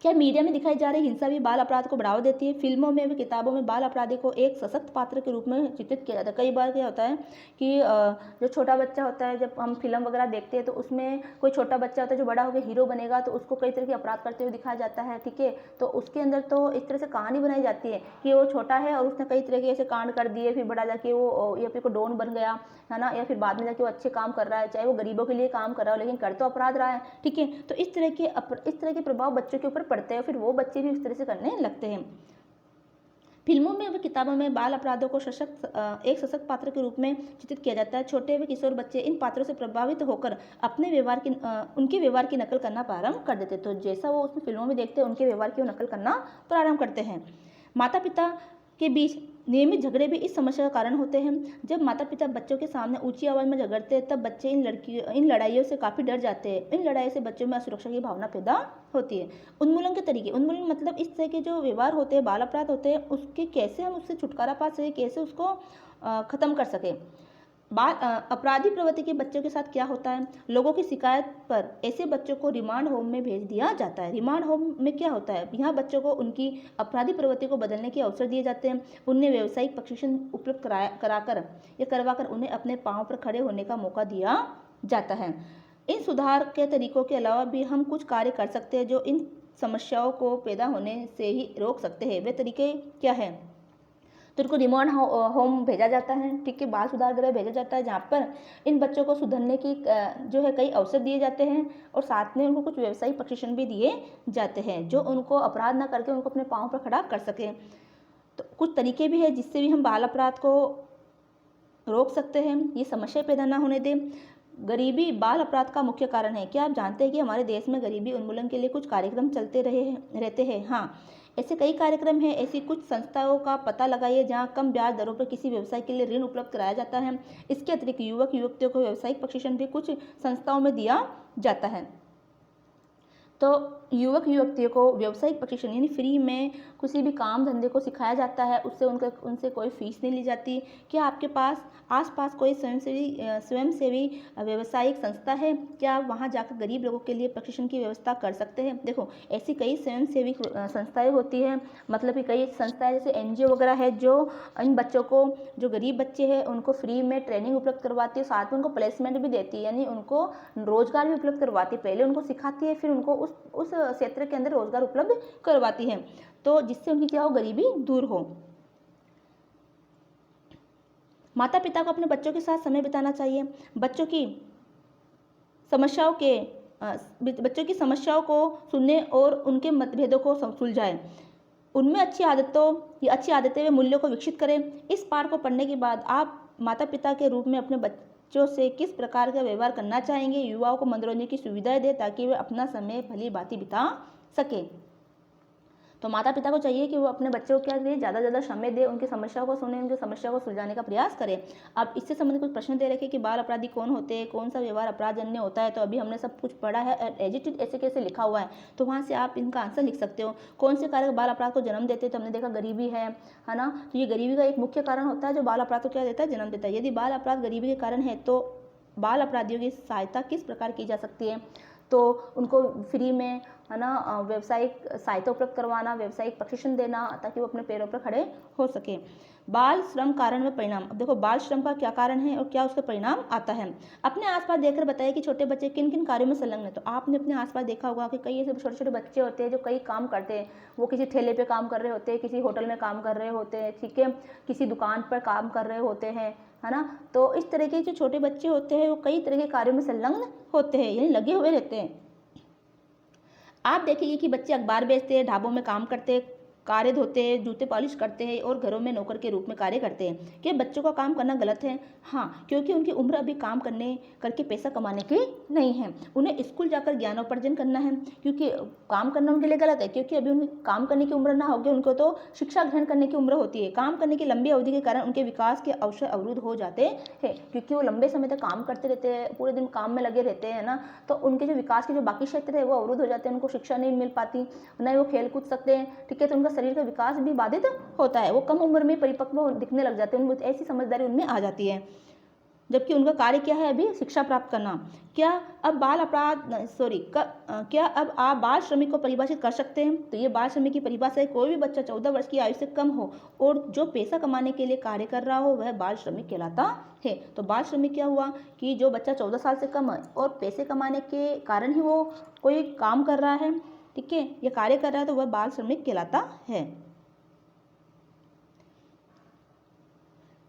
क्या मीडिया में दिखाई जा रही हिंसा भी बाल अपराध को बढ़ावा देती है? फिल्मों में भी, किताबों में बाल अपराधी को एक सशक्त पात्र के रूप में चित्रित किया जाता है। कई बार क्या होता है कि जो छोटा बच्चा होता है, जब हम फिल्म वगैरह देखते हैं तो उसमें कोई छोटा बच्चा होता है जो बड़ा होकर हीरो बनेगा, तो उसको कई तरह के अपराध करते हुए दिखाया जाता है, ठीक है। तो उसके अंदर तो इस तरह से कहानी बनाई जाती है कि वो छोटा है और उसने कई तरह के ऐसे कांड कर दिए, फिर बड़ा जाके वो या फिर कोई डॉन बन गया, है ना, या फिर बाद में जाके वो अच्छे काम कर रहा है, चाहे वो गरीबों के लिए काम कर रहा हो लेकिन कर तो अपराध रहा है, ठीक है। तो इस तरह के प्रभाव बच्चों के ऊपर पड़ते हैं, फिर वो बच्चे भी इस तरह से करने लगते हैं। फिल्मों में व किताबों में बाल अपराधों को एक सशक्त पात्र के रूप में चित्रित किया जाता है। छोटे व किशोर बच्चे इन पात्रों से प्रभावित होकर उनके व्यवहार की नकल करना प्रारंभ कर देते हैं। तो जैसा वो उसमें फिल्मों में देखते हैं, उनके व्यवहार की वो नकल करना प्रारंभ करते हैं। माता पिता के बीच नियमित झगड़े भी इस समस्या का कारण होते हैं। जब माता पिता बच्चों के सामने ऊंची आवाज में झगड़ते हैं, तब बच्चे इन लड़ाइयों से काफ़ी डर जाते हैं। इन लड़ाई से बच्चों में असुरक्षा की भावना पैदा होती है। उन्मूलन के तरीके, उन्मूलन मतलब इस तरह के जो व्यवहार होते हैं, बाल अपराध होते हैं, उसके कैसे हम उससे छुटकारा पा सकें, कैसे उसको ख़त्म कर सकें। अपराधी प्रवृत्ति के बच्चों के साथ क्या होता है? लोगों की शिकायत पर ऐसे बच्चों को रिमांड होम में भेज दिया जाता है। रिमांड होम में क्या होता है? यहाँ बच्चों को उनकी अपराधी प्रवृत्ति को बदलने के अवसर दिए जाते हैं। उन्हें व्यावसायिक प्रशिक्षण उपलब्ध करवाकर उन्हें अपने पांव पर खड़े होने का मौका दिया जाता है। इन सुधार के तरीकों के अलावा भी हम कुछ कार्य कर सकते हैं जो इन समस्याओं को पैदा होने से ही रोक सकते हैं। वे तरीके क्या हैं? तो उनको रिमांड होम भेजा जाता है, ठीक है, बाल सुधार गृह भेजा जाता है, जहाँ पर इन बच्चों को सुधरने की जो है कई अवसर दिए जाते हैं और साथ में उनको कुछ व्यावसायिक प्रशिक्षण भी दिए जाते हैं जो उनको अपराध ना करके उनको अपने पाँव पर खड़ा कर सकें। तो कुछ तरीके भी हैं जिससे भी हम बाल अपराध को रोक सकते हैं, ये समस्या पैदा ना होने दें। गरीबी बाल अपराध का मुख्य कारण है। क्या आप जानते हैं कि हमारे देश में गरीबी उन्मूलन के लिए कुछ कार्यक्रम चलते रहते हैं? हाँ, ऐसे कई कार्यक्रम हैं। ऐसी कुछ संस्थाओं का पता लगाइए जहां कम ब्याज दरों पर किसी व्यवसाय के लिए ऋण उपलब्ध कराया जाता है। इसके अतिरिक्त युवक युवतियों को व्यावसायिक प्रशिक्षण भी कुछ संस्थाओं में दिया जाता है। तो युवक युवतियों को व्यावसायिक प्रशिक्षण यानी फ्री में किसी भी काम धंधे को सिखाया जाता है, उनसे कोई फीस नहीं ली जाती। क्या आपके पास आसपास कोई स्वयंसेवी व्यावसायिक संस्था है? क्या आप वहां जाकर गरीब लोगों के लिए प्रशिक्षण की व्यवस्था कर सकते हैं? देखो, ऐसी कई स्वयंसेवी संस्थाएं होती हैं, मतलब कि कई संस्थाएं जैसे NGO वगैरह है जो इन बच्चों को, जो गरीब बच्चे हैं उनको फ्री में ट्रेनिंग उपलब्ध करवाती है, साथ में उनको प्लेसमेंट भी देती है, यानी उनको रोजगार भी उपलब्ध करवाती है। पहले उनको सिखाती है, फिर उनको उस क्षेत्र के अंदर रोजगार उपलब्ध करवाती है, तो जिससे उनकी क्या हो, गरीबी दूर हो। माता पिता को अपने बच्चों के साथ समय बिताना चाहिए। बच्चों की समस्याओं को सुने और उनके मतभेदों को सुलझाएं। उनमें अच्छी आदतें व मूल्यों को विकसित करें। इस पाठ को पढ़ने के बाद आप माता पिता के रूप में अपने बच्चों से किस प्रकार का व्यवहार करना चाहेंगे? युवाओं को मनोरंजन की सुविधाएं दें ताकि वे अपना समय भली भांति बिता सकें। तो माता पिता को चाहिए कि वो अपने बच्चों को क्या दें, ज़्यादा से ज़्यादा समय दे, उनकी समस्याओं को सुने, उनकी समस्या को सुलझाने का प्रयास करें। अब इससे संबंधित कुछ प्रश्न दे रखे कि बाल अपराधी कौन होते हैं, कौन सा व्यवहार अपराधजन्य होता है, तो अभी हमने सब कुछ पढ़ा है, एज इट इज ऐसे कैसे लिखा हुआ है, तो वहाँ से आप इनका आंसर लिख सकते हो। कौन से कारक बाल अपराध को जन्म देते हैं, तो हमने देखा गरीबी है ना, तो ये गरीबी का एक मुख्य कारण होता है जो बाल अपराध को क्या देता है, जन्म देता है। यदि बाल अपराध गरीबी के कारण है तो बाल अपराधियों की सहायता किस प्रकार की जा सकती है, तो उनको फ्री में है ना व्यावसायिक सहायता उपलब्ध करवाना, व्यावसायिक प्रशिक्षण देना ताकि वो अपने पैरों पर खड़े हो सके। बाल श्रम कारण व परिणाम। अब देखो बाल श्रम का क्या कारण है और क्या उसका परिणाम आता है। अपने आसपास देखकर बताइए कि छोटे बच्चे किन किन कार्यों में संलग्न है। तो आपने अपने आसपास देखा होगा कि कई ऐसे छोटे छोटे बच्चे होते हैं जो कई काम करते हैं, वो किसी ठेले पे काम कर रहे होते हैं, किसी होटल में काम कर रहे होते हैं, ठीक है, किसी दुकान पर काम कर रहे होते हैं, है ना। तो इस तरह के जो छोटे बच्चे होते हैं वो कई तरह के कार्यों में संलग्न होते हैं, यानी लगे हुए रहते हैं। आप देखेंगे कि बच्चे अखबार बेचते हैं, ढाबों में काम करते हैं, कारें धोते हैं, जूते पॉलिश करते हैं और घरों में नौकर के रूप में कार्य करते हैं। क्या बच्चों का काम करना गलत है? हाँ, क्योंकि उनकी उम्र अभी काम करने करके पैसा कमाने की नहीं है। उन्हें स्कूल जाकर ज्ञानोपार्जन करना है, क्योंकि काम करना उनके लिए गलत है, क्योंकि अभी उनकी काम करने की उम्र ना होगी, उनको तो शिक्षा ग्रहण करने की उम्र होती है। काम करने की लंबी अवधि के कारण उनके विकास के अवसर अवरुद्ध हो जाते हैं, क्योंकि वो लंबे समय तक काम करते रहते हैं, पूरे दिन काम में लगे रहते हैं ना, तो उनके जो विकास के जो बाकी क्षेत्र है वो अवरुद्ध हो जाते हैं, उनको शिक्षा नहीं मिल पाती, न ही वो खेल कूद सकते हैं, ठीक है, तो उनका शरीर का विकास भी बाधित होता है, वो कम उम्र में परिपक्व दिखने लग जाते हैं, उनको ऐसी समझदारी उनमें आ जाती है, जबकि उनका कार्य क्या है अभी शिक्षा प्राप्त करना। क्या अब आप बाल श्रमिक को परिभाषित कर सकते हैं? तो ये बाल श्रमिक की परिभाषा है कोई भी बच्चा 14 वर्ष की आयु से कम हो और जो पैसा कमाने के लिए कार्य कर रहा हो वह बाल श्रमिक कहलाता है। तो बाल श्रमिक क्या हुआ कि जो बच्चा 14 साल से कम है और पैसे कमाने के कारण ही वो कोई काम कर रहा है, ठीक है, ये कार्य कर रहा है, तो वह बाल श्रमिक कहलाता है।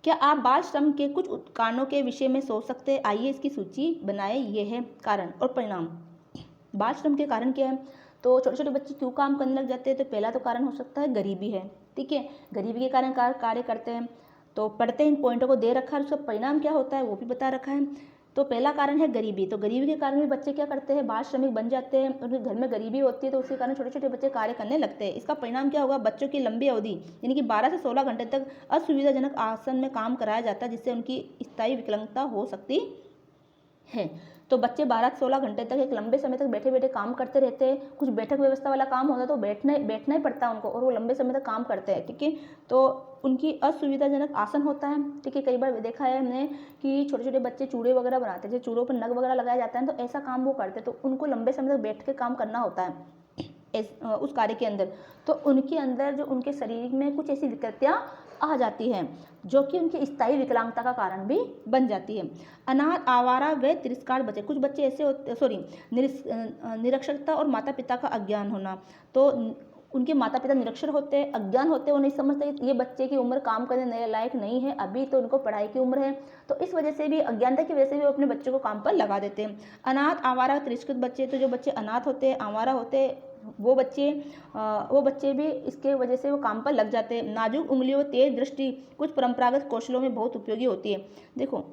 क्या आप बाल श्रम के कुछ कारणों के विषय में सोच सकते हैं? आइए इसकी सूची बनाए। ये है कारण और परिणाम। बाल श्रम के कारण क्या है, तो छोटे छोटे बच्चे क्यों काम करने लग जाते हैं, तो पहला तो कारण हो सकता है गरीबी है, ठीक है, गरीबी के कारण कार्य करते हैं। तो पढ़ते इन पॉइंटों को दे रखा है, उसका परिणाम क्या होता है वो भी बता रखा है। तो पहला कारण है गरीबी, तो गरीबी के कारण भी बच्चे क्या करते हैं, बाल श्रमिक बन जाते हैं, उनके घर में गरीबी होती है तो उसके कारण छोटे छोटे बच्चे कार्य करने लगते हैं। इसका परिणाम क्या होगा, बच्चों की लंबी अवधि यानी कि 12 से 16 घंटे तक असुविधाजनक आसन में काम कराया जाता है, जिससे उनकी स्थायी विकलांगता हो सकती है। तो बच्चे 12 से 16 घंटे तक एक लंबे समय तक बैठे बैठे काम करते रहते हैं, कुछ बैठक व्यवस्था वाला काम होता है तो बैठना ही पड़ता है उनको, और वो लंबे समय तक काम करते हैं, ठीक है, तो उनकी असुविधाजनक आसन होता है, ठीक है। कई बार देखा है हमने कि छोटे छोटे बच्चे चूड़े वगैरह बनाते हैं, जैसे चूड़ों पर नग वगैरह लगाया जाता है, तो ऐसा काम वो करते हैं, तो उनको लंबे समय तक बैठ के काम करना होता है उस कार्य के अंदर, तो उनके अंदर जो उनके शरीर में कुछ ऐसी विकृतियाँ आ जाती हैं जो कि उनकी स्थायी विकलांगता का कारण भी बन जाती है। अनाथ, आवारा व तिरस्कार बच्चे, कुछ बच्चे ऐसे होते निरक्षरता और माता पिता का अज्ञान होना, तो उनके माता पिता निरक्षर होते हैं, अज्ञान होते हैं, वो नहीं समझते कि ये बच्चे की उम्र काम करने लायक नहीं है, अभी तो उनको पढ़ाई की उम्र है, तो इस वजह से भी अज्ञानता की वजह से भी वो अपने बच्चों को काम पर लगा देते हैं। अनाथ, आवारा, तिरस्कृत बच्चे, तो जो बच्चे अनाथ होते हैं, आवारा होते हैं, वो बच्चे भी इसके वजह से वो काम पर लग जाते हैं। नाजुक उंगलियों, तेज दृष्टि कुछ परंपरागत कौशलों में बहुत उपयोगी होती है। देखो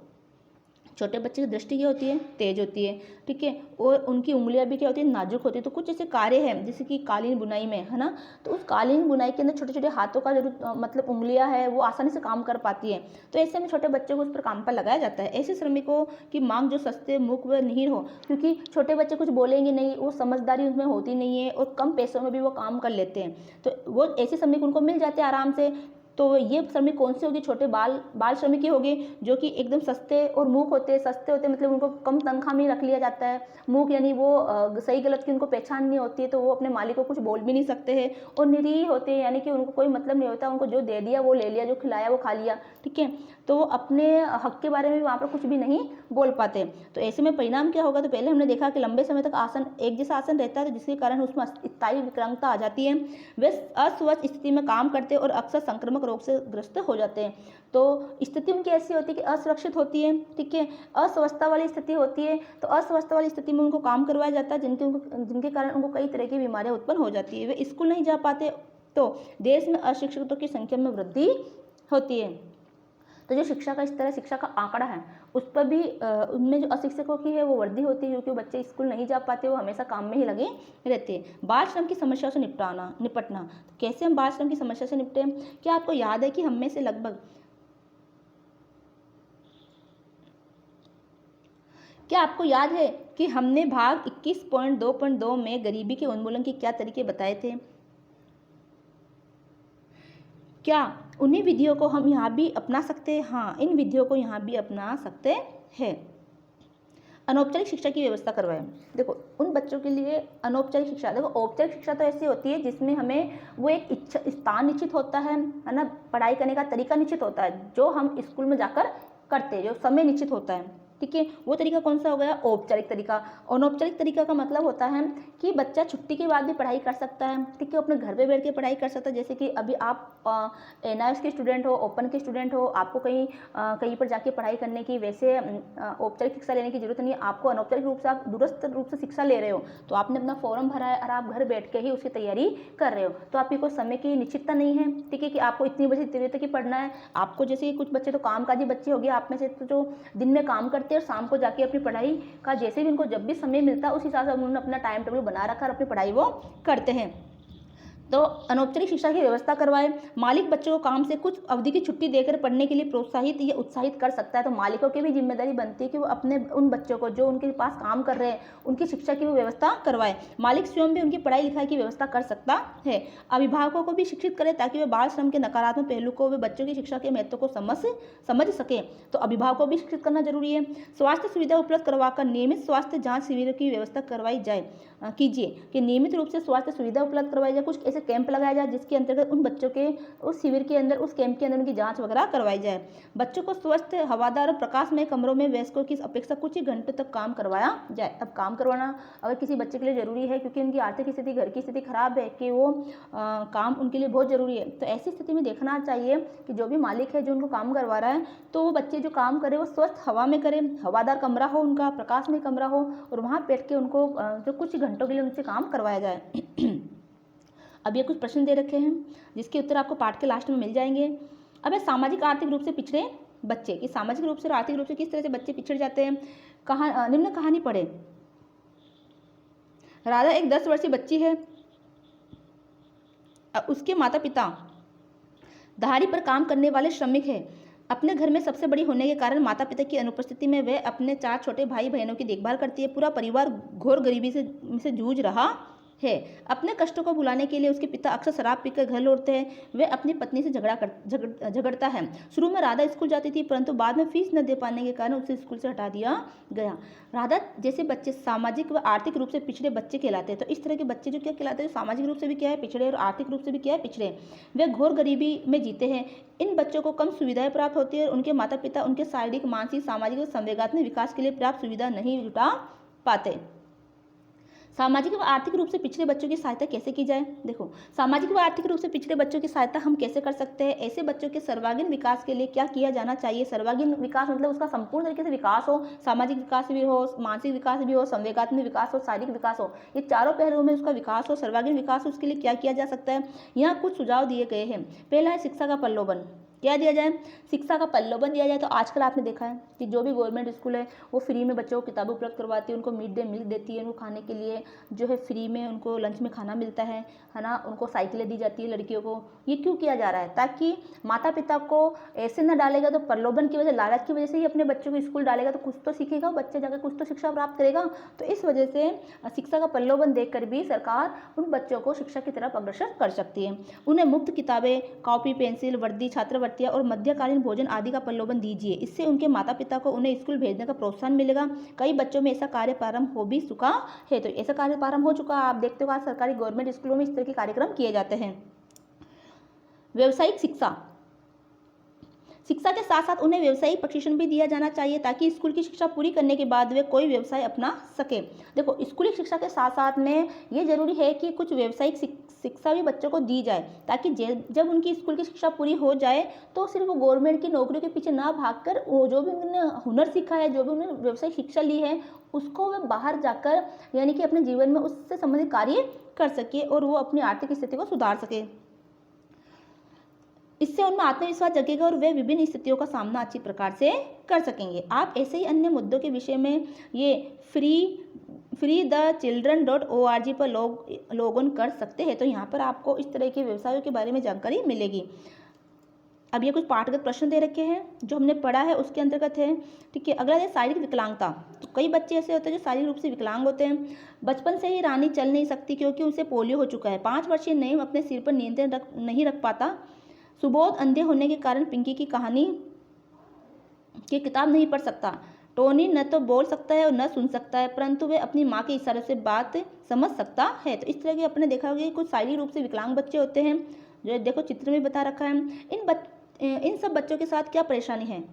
छोटे बच्चे की दृष्टि क्या होती है, तेज होती है, ठीक है, और उनकी उंगलियां भी क्या होती है, नाजुक होती है। तो कुछ ऐसे कार्य हैं जैसे कि कालीन बुनाई में, है ना, तो उस कालीन बुनाई के अंदर छोटे छोटे हाथों का जरूर मतलब उंगलियां है वो आसानी से काम कर पाती है, तो ऐसे में छोटे बच्चों को उस पर काम पर लगाया जाता है। ऐसे श्रमिकों की मांग जो सस्ते, मूक व नीर हो, क्योंकि छोटे बच्चे कुछ बोलेंगे नहीं, वो समझदारी उसमें होती नहीं है और कम पैसों में भी वो काम कर लेते हैं, तो वो ऐसे श्रमिक उनको मिल जाते हैं आराम से। तो ये श्रमिक कौन से होगी, छोटे बाल श्रमिक ही होंगे जो कि एकदम सस्ते और मूक होते हैं। सस्ते होते मतलब उनको कम तनख्वाह में रख लिया जाता है। मूक यानी वो सही गलत की उनको पहचान नहीं होती है, तो वो अपने मालिक को कुछ बोल भी नहीं सकते हैं। और निरीह होते हैं यानी कि उनको कोई मतलब नहीं होता, उनको जो दे दिया वो ले लिया, जो खिलाया वो खा लिया, ठीक है, तो वो अपने हक के बारे में वहाँ पर कुछ भी नहीं बोल पाते। तो ऐसे में परिणाम क्या होगा, तो पहले हमने देखा कि लंबे समय तक आसन एक जैसा आसन रहता है, तो जिसके कारण उसमें स्थायी विकलांगता आ जाती है। वे अस्वस्थ स्थिति में काम करते हैं और अक्सर संक्रामक रोग से ग्रस्त हो जाते हैं। तो स्थिति उनकी ऐसी होती है कि असुरक्षित होती है, ठीक है, अस्वस्थता वाली स्थिति होती है, तो अस्वस्थता वाली स्थिति में उनको काम करवाया जाता है, जिनके कारण उनको कई तरह की बीमारियां उत्पन्न हो जाती है। वे स्कूल नहीं जा पाते, तो देश में अशिक्षितों की संख्या में वृद्धि होती है। तो जो शिक्षा का स्तर है, शिक्षा का आंकड़ा है, उस पर भी उनमें जो अशिक्षकों की है वो वृद्धि होती है, क्योंकि बच्चे स्कूल नहीं जा पाते, वो हमेशा काम में ही लगे रहते हैं। बाल श्रम की समस्या से निपटना। तो कैसे हम बाल श्रम की समस्या से निपटे? क्या आपको याद है कि हम में से लगभग क्या आपको याद है कि हमने भाग 21.2.2 में गरीबी के उन्मूलन के क्या तरीके बताए थे? क्या उन्हीं विधियों को हम यहाँ भी अपना सकते हैं? हाँ, इन विधियों को यहाँ भी अपना सकते हैं। अनौपचारिक शिक्षा की व्यवस्था करवाएं। देखो, उन बच्चों के लिए अनौपचारिक शिक्षा, देखो औपचारिक शिक्षा तो ऐसी होती है जिसमें हमें वो एक इच्छा स्थान निश्चित होता है ना, पढ़ाई करने का तरीका निश्चित होता है जो हम स्कूल में जाकर करते हैं, जो समय निश्चित होता है, ठीक है। वो तरीका कौन सा हो गया? औपचारिक तरीका। अनौपचारिक तरीका का मतलब होता है कि बच्चा छुट्टी के बाद भी पढ़ाई कर सकता है, ठीक है, अपने घर पे बैठ के पढ़ाई कर सकता है। जैसे कि अभी आप NIOS के स्टूडेंट हो, ओपन के स्टूडेंट हो, आपको कहीं पर जाके पढ़ाई करने की वैसे औपचारिक शिक्षा लेने की जरूरत नहीं है। आपको अनौपचारिक रूप से, आप दूरस्थ रूप से शिक्षा ले रहे हो, तो आपने अपना फॉर्म भरा है और आप घर बैठ के ही उसकी तैयारी कर रहे हो, तो आपकी कोई समय की निश्चितता नहीं है, ठीक है, कि आपको इतनी बजे इतनी बजे तक ही पढ़ना है। आपको जैसे कुछ बच्चे तो कामकाजी बच्चे हो गए, आप में से तो जो दिन में काम करते हैं और शाम को जाके अपनी पढ़ाई का जैसे भी उनको जब भी समय मिलता है उस हिसाब से उन्होंने अपना टाइम टेबल बना रखा और अपनी पढ़ाई वो करते हैं। तो अनौपचारिक शिक्षा की व्यवस्था करवाए। मालिक बच्चों को काम से कुछ अवधि की छुट्टी देकर पढ़ने के लिए प्रोत्साहित या उत्साहित कर सकता है। तो मालिकों की भी जिम्मेदारी बनती है कि वो अपने उन बच्चों को जो उनके पास काम कर रहे हैं उनकी शिक्षा की व्यवस्था करवाए। मालिक स्वयं भी उनकी पढ़ाई लिखाई की व्यवस्था कर सकता है। अभिभावकों को भी शिक्षित करें ताकि वे बाल श्रम के नकारात्मक पहलू को, वे बच्चों की शिक्षा के महत्व को समझ सके। तो अभिभावकों को भी शिक्षित करना जरूरी है। स्वास्थ्य सुविधा उपलब्ध करवाकर नियमित स्वास्थ्य जाँच शिविरों की व्यवस्था करवाई जाए, कीजिए कि नियमित रूप से स्वास्थ्य सुविधा उपलब्ध करवाई जाए। कुछ ऐसे कैंप लगाया जाए जिसके अंतर्गत उन बच्चों के उस शिविर के अंदर, उस कैंप के अंदर उनकी जांच वगैरह करवाई जाए। बच्चों को स्वस्थ, हवादार और प्रकाशमय कमरों में वयस्कों की अपेक्षा कुछ ही घंटों तक काम करवाया जाए। अब काम करवाना अगर किसी बच्चे के लिए ज़रूरी है क्योंकि उनकी आर्थिक स्थिति, घर की स्थिति खराब है, कि वो काम उनके लिए बहुत ज़रूरी है, तो ऐसी स्थिति में देखना चाहिए कि जो भी मालिक है जो उनको काम करवा रहा है, तो वो बच्चे जो काम करे वो स्वस्थ हवा में करें, हवादार कमरा हो उनका, प्रकाशमय कमरा हो, और वहाँ बैठ के उनको जो कुछ घंटों के लिए उनसे काम करवाया जाए। अब ये कुछ प्रश्न दे रखे हैं जिसके उत्तर आपको पाठ के लास्ट में मिल जाएंगे। अब है सामाजिक आर्थिक रूप से पिछड़े बच्चे, कि सामाजिक रूप से और आर्थिक रूप से किस तरह से बच्चे पिछड़ जाते हैं। निम्न कहानी पढ़े। राधा एक 10 वर्षीय बच्ची है। उसके माता पिता दहाड़ी पर काम करने वाले श्रमिक हैं। अपने घर में सबसे बड़ी होने के कारण माता पिता की अनुपस्थिति में वह अपने 4 छोटे भाई बहनों की देखभाल करती है। पूरा परिवार घोर गरीबी से जूझ रहा है। अपने कष्टों को भुलाने के लिए उसके पिता अक्सर शराब पीकर घर लौटते हैं। वह अपनी पत्नी से झगड़ता है। शुरू में राधा स्कूल जाती थी, परंतु बाद में फीस न दे पाने के कारण उसे स्कूल से हटा दिया गया। राधा जैसे बच्चे सामाजिक व आर्थिक रूप से पिछड़े बच्चे कहलाते हैं। तो इस तरह के बच्चे जो क्या कहलाते हैं, सामाजिक रूप से भी क्या है पिछड़े और आर्थिक रूप से भी क्या है पिछड़े, वे घोर गरीबी में जीते हैं। इन बच्चों को कम सुविधाएं प्राप्त होती है और उनके माता पिता उनके शारीरिक, मानसिक, सामाजिक और संवेगात्मक विकास के लिए पर्याप्त सुविधा नहीं जुटा पाते। सामाजिक व आर्थिक रूप से पिछड़े बच्चों की सहायता कैसे की जाए। देखो, सामाजिक व आर्थिक रूप से पिछड़े बच्चों की सहायता हम कैसे कर सकते हैं। ऐसे बच्चों के सर्वांगीण विकास के लिए क्या किया जाना चाहिए। सर्वांगीण विकास मतलब उसका संपूर्ण तरीके से विकास हो, सामाजिक विकास भी हो, मानसिक विकास भी हो, संवेगात्मक विकास हो, शारीरिक विकास हो, ये चारों पहलुओं में उसका विकास हो, सर्वांगीण विकास हो। उसके लिए क्या किया जा सकता है, यहाँ कुछ सुझाव दिए गए हैं। पहला है शिक्षा का प्रलोभन। क्या दिया जाए, शिक्षा का प्रलोभन दिया जाए। तो आजकल आपने देखा है कि जो भी गवर्नमेंट स्कूल है वो फ्री में बच्चों को किताबें उपलब्ध करवाती है, उनको मिड डे मील देती है, उनको खाने के लिए जो है फ्री में उनको लंच में खाना मिलता है ना, उनको साइकिलें दी जाती है लड़कियों को। ये क्यों किया जा रहा है, ताकि माता पिता को ऐसे न डालेगा तो प्रलोभन की वजह, लालच की वजह से ही अपने बच्चों को स्कूल डालेगा तो कुछ तो सीखेगा बच्चे, जाकर कुछ तो शिक्षा प्राप्त करेगा। तो इस वजह से शिक्षा का प्रलोभन देखकर भी सरकार उन बच्चों को शिक्षा की तरफ अग्रसर कर सकती है। उन्हें मुफ्त किताबें, कॉपी, पेंसिल, वर्दी, छात्रवृत्तियाँ और मध्यकालीन भोजन आदि का प्रलोभन दीजिए। इससे उनके माता पिता को उन्हें स्कूल भेजने का प्रोत्साहन मिलेगा। कई बच्चों में ऐसा कार्य प्रारंभ हो भी चुका है। तो ऐसा कार्य प्रारंभ हो चुका, आप देखते हो आज सरकारी गवर्नमेंट स्कूलों में इस तरह के कार्यक्रम किए जाते हैं। व्यावसायिक शिक्षा, शिक्षा के साथ साथ उन्हें व्यावसायिक प्रशिक्षण भी दिया जाना चाहिए ताकि स्कूल की शिक्षा पूरी करने के बाद वे कोई व्यवसाय अपना सके। देखो, स्कूली शिक्षा के साथ साथ में ये जरूरी है कि कुछ व्यावसायिक शिक्षा भी बच्चों को दी जाए, ताकि जब उनकी स्कूल की शिक्षा पूरी हो जाए तो सिर्फ वो गवर्नमेंट की नौकरियों के पीछे ना भागकर वो जो भी उन्होंने हुनर सीखा है, जो भी उन्होंने व्यावसायिक शिक्षा ली है, उसको वे बाहर जाकर यानी कि अपने जीवन में उससे संबंधित कार्य कर सके और वो अपनी आर्थिक स्थिति को सुधार सके। इससे उनमें आत्मविश्वास जगेगा और वे विभिन्न स्थितियों का सामना अच्छी प्रकार से कर सकेंगे। आप ऐसे ही अन्य मुद्दों के विषय में ये freethechildren.org पर लॉग इन कर सकते हैं। तो यहाँ पर आपको इस तरह के व्यवसायों के बारे में जानकारी मिलेगी। अब ये कुछ पाठगत प्रश्न दे रखे हैं जो हमने पढ़ा है उसके अंतर्गत है। ठीक है, अगला है शारीरिक विकलांगता। तो कई बच्चे ऐसे होते हैं जो शारीरिक रूप से विकलांग होते हैं। बचपन से ही रानी चल नहीं सकती क्योंकि उसे पोलियो हो चुका है। 5 वर्षीय नईम अपने सिर पर नियंत्रण नहीं रख पाता। सुबोध अंधे होने के कारण पिंकी की कहानी की किताब नहीं पढ़ सकता। टोनी न तो बोल सकता है और न सुन सकता है, परंतु वह अपनी माँ के इशारों से बात समझ सकता है। तो इस तरह के अपने देखा होगा कि कुछ शारीरिक रूप से विकलांग बच्चे होते हैं, जो देखो चित्र में बता रखा है। इन सब बच्चों के साथ क्या परेशानी है?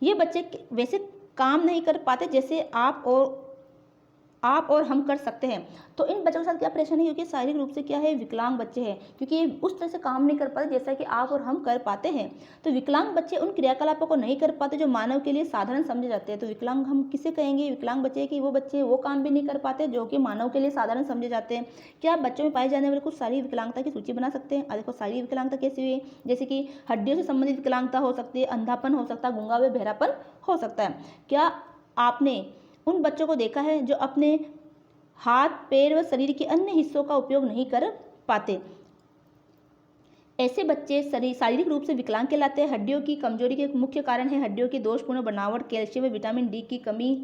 ये बच्चे वैसे काम नहीं कर पाते जैसे आप और हम कर सकते हैं। तो इन बच्चों के साथ क्या परेशानी है? क्योंकि शारीरिक रूप से क्या है, विकलांग बच्चे हैं, क्योंकि ये उस तरह से काम नहीं कर पाते जैसा कि आप और हम कर पाते हैं। तो विकलांग बच्चे उन क्रियाकलापों को नहीं कर पाते जो मानव के लिए साधारण समझे जाते हैं। तो विकलांग हम किसे कहेंगे? विकलांग बच्चे कि वो बच्चे वो काम भी नहीं कर पाते जो कि मानव के लिए साधारण समझे जाते हैं। क्या आप बच्चों में पाए जाने वाले कुछ शारीरिक विकलांगता की सूची बना सकते हैं? देखो शारीरिक विकलांगता कैसी हुई, जैसे कि हड्डियों से संबंधित विकलांगता हो सकती है, अंधापन हो सकता है, गूंगा व बहरापन हो सकता है। क्या आपने उन बच्चों को देखा है जो अपने हाथ, पैर व शरीर के अन्य हिस्सों का उपयोग नहीं कर पाते? ऐसे बच्चे शारीरिक रूप से विकलांग कहलाते हैं। हड्डियों की कमजोरी के मुख्य कारण है हड्डियों की दोषपूर्ण बनावट, कैल्शियम व विटामिन डी की कमी,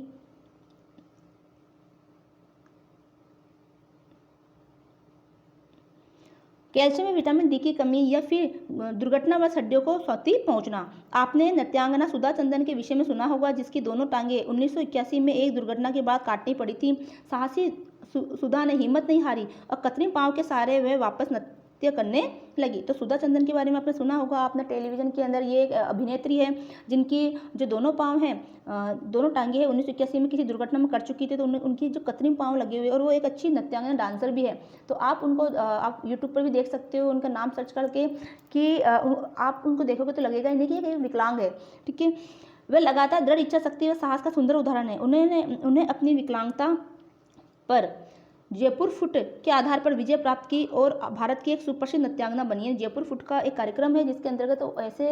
कैल्शियम में विटामिन डी की कमी या फिर दुर्घटनावश हड्डियों को क्षति पहुंचना। आपने नृत्यांगना सुधा चंद्रन के विषय में सुना होगा, जिसकी दोनों टांगें 1981 में एक दुर्घटना के बाद काटनी पड़ी थी। साहसी सुधा ने हिम्मत नहीं हारी और कृत्रिम पांव के सहारे वह वापस नृत्य करने लगी। तो सुधा चंद्रन के बारे में आपने सुना होगा। आपने टेलीविजन के अंदर ये एक अभिनेत्री है जिनकी जो दोनों पाँव हैं, दोनों टांगे हैं, 1981 में किसी दुर्घटना में कर चुकी थी। तो उनकी जो कृत्रिम पाँव लगे हुए और वो एक अच्छी नृत्यांगना डांसर भी है। तो आप उनको आप यूट्यूब पर भी देख सकते हो, उनका नाम सर्च करके कि आप उनको देखोगे तो लगेगा ही नहीं कि ये विकलांग है। ठीक है, वह लगातार दृढ़ इच्छा शक्ति व साहस का सुंदर उदाहरण है। उन्हें अपनी विकलांगता पर जयपुर फुट के आधार पर विजय प्राप्त की और भारत की एक सुप्रसिद्ध नृत्यांगना बनी है। जयपुर फुट का एक कार्यक्रम है जिसके अंतर्गत तो ऐसे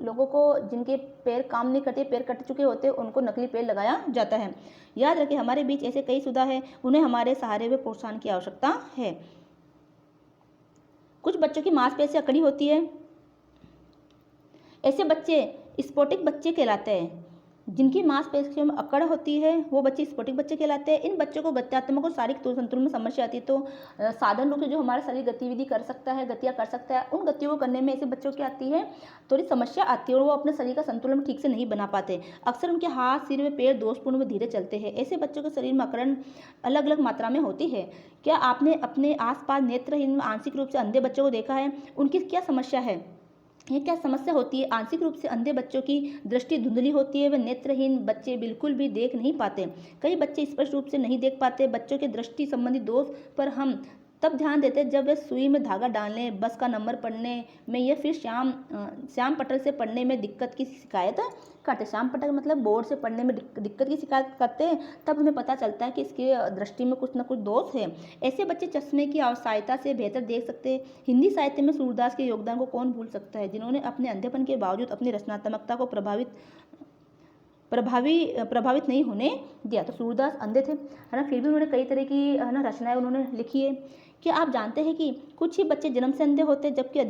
लोगों को जिनके पैर काम नहीं करते, पैर कट चुके होते, उनको नकली पैर लगाया जाता है। याद रखें, हमारे बीच ऐसे कई सुधा है, उन्हें हमारे सहारे व प्रोत्साहन की आवश्यकता है। कुछ बच्चों की मांसपेशियां अकड़ी होती है। ऐसे बच्चे स्फोटिक बच्चे कहलाते हैं। जिनकी मांसपेशियों में अकड़ होती है वो बच्चे स्फोटिक बच्चे कहलाते हैं। इन बच्चों को गत्यात्मक और शारीरिक संतुलन में समस्या आती है। तो साधारण रूप से जो हमारा शरीर गतिविधि कर सकता है, गतियाँ कर सकता है, उन गतियों को करने में ऐसे बच्चों की आती है, थोड़ी समस्या आती है और वो अपने शरीर का संतुलन ठीक से नहीं बना पाते। अक्सर उनके हाथ, सिर व पैर दोषपूर्ण व धीरे चलते हैं। ऐसे बच्चों के शरीर में अकड़न अलग अलग मात्रा में होती है। क्या आपने अपने आसपास नेत्रहीन आंशिक रूप से अंधे बच्चों को देखा है? उनकी क्या समस्या है? ये क्या समस्या होती है? आंशिक रूप से अंधे बच्चों की दृष्टि धुंधली होती है। वे नेत्रहीन बच्चे बिल्कुल भी देख नहीं पाते। कई बच्चे स्पष्ट रूप से नहीं देख पाते। बच्चों के दृष्टि संबंधी दोष पर हम तब ध्यान देते हैं जब वे सुई में धागा डालने, बस का नंबर पढ़ने में या फिर श्याम पटल से पढ़ने में दिक्कत की शिकायत करते। श्याम पटल मतलब बोर्ड से पढ़ने में दिक्कत की शिकायत करते हैं, तब हमें पता चलता है कि इसकी दृष्टि में कुछ न कुछ दोष है। ऐसे बच्चे चश्मे की सहायता से बेहतर देख सकते हैं। हिंदी साहित्य में सूरदास के योगदान को कौन भूल सकता है, जिन्होंने अपने अंधेपन के बावजूद अपनी रचनात्मकता को प्रभावित नहीं होने दिया। तो सूरदास अंधे थे, है ना, फिर भी उन्होंने कई तरह की, है ना, रचनाएं उन्होंने लिखी है। क्या आप जानते हैं कि कुछ ही बच्चे जन्म से अंधे होते हैं, जबकि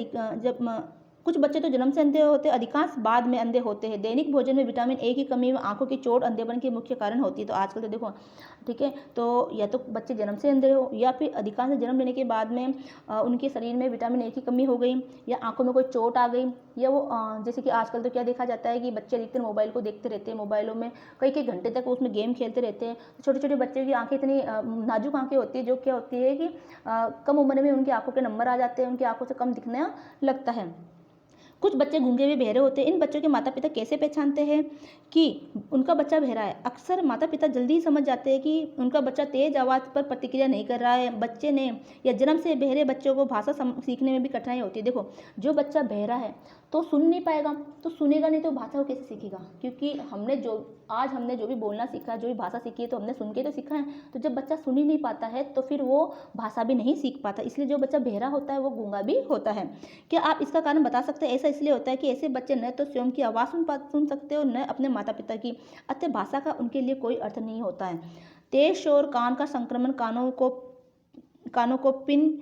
कुछ बच्चे तो जन्म से अंधे होते हैं, अधिकांश बाद में अंधे होते हैं। दैनिक भोजन में विटामिन ए की कमी व आंखों की चोट अंधेपन के मुख्य कारण होती है। तो आजकल तो देखो, ठीक है, तो या तो बच्चे जन्म से अंधे हो या फिर अधिकांश जन्म लेने के बाद में उनके शरीर में विटामिन ए की कमी हो गई या आंखों में कोई चोट आ गई, या वो जैसे कि आजकल तो क्या देखा जाता है कि बच्चे अधिकतर मोबाइल को देखते रहते हैं, मोबाइलों में कई कई घंटे तक उसमें गेम खेलते रहते हैं। छोटे छोटे बच्चे की आंखें इतनी नाजुक आंखें होती है, जो क्या होती है कि कम उम्र में उनकी आंखों के नंबर आ जाते हैं, उनकी आंखों से कम दिखने लगता है। कुछ बच्चे गूंगे हुए बहरे होते हैं। इन बच्चों के माता पिता कैसे पहचानते हैं कि उनका बच्चा बहरा है? अक्सर माता पिता जल्दी ही समझ जाते हैं कि उनका बच्चा तेज आवाज़ पर प्रतिक्रिया नहीं कर रहा है। बच्चे ने या जन्म से बहरे बच्चों को भाषा सीखने में भी कठिनाई होती है। देखो, जो बच्चा बहरा है तो सुन नहीं पाएगा, तो सुनेगा नहीं तो भाषा को कैसे सीखेगा? क्योंकि हमने जो आज हमने जो भी बोलना सीखा है, जो भी भाषा सीखी है, तो हमने सुन के तो सीखा है। तो जब बच्चा सुन ही नहीं पाता है तो फिर वो भाषा भी नहीं सीख पाता। इसलिए जो बच्चा बहरा होता है वो गूंगा भी होता है। क्या आप इसका कारण बता सकते हैं? ऐसा इसलिए होता है कि ऐसे बच्चे न तो स्वयं की आवाज़ सुन सकते हो, न अपने माता पिता की, अतः भाषा का उनके लिए कोई अर्थ नहीं होता है। तेज शोर, कान का संक्रमण, कानों को पिन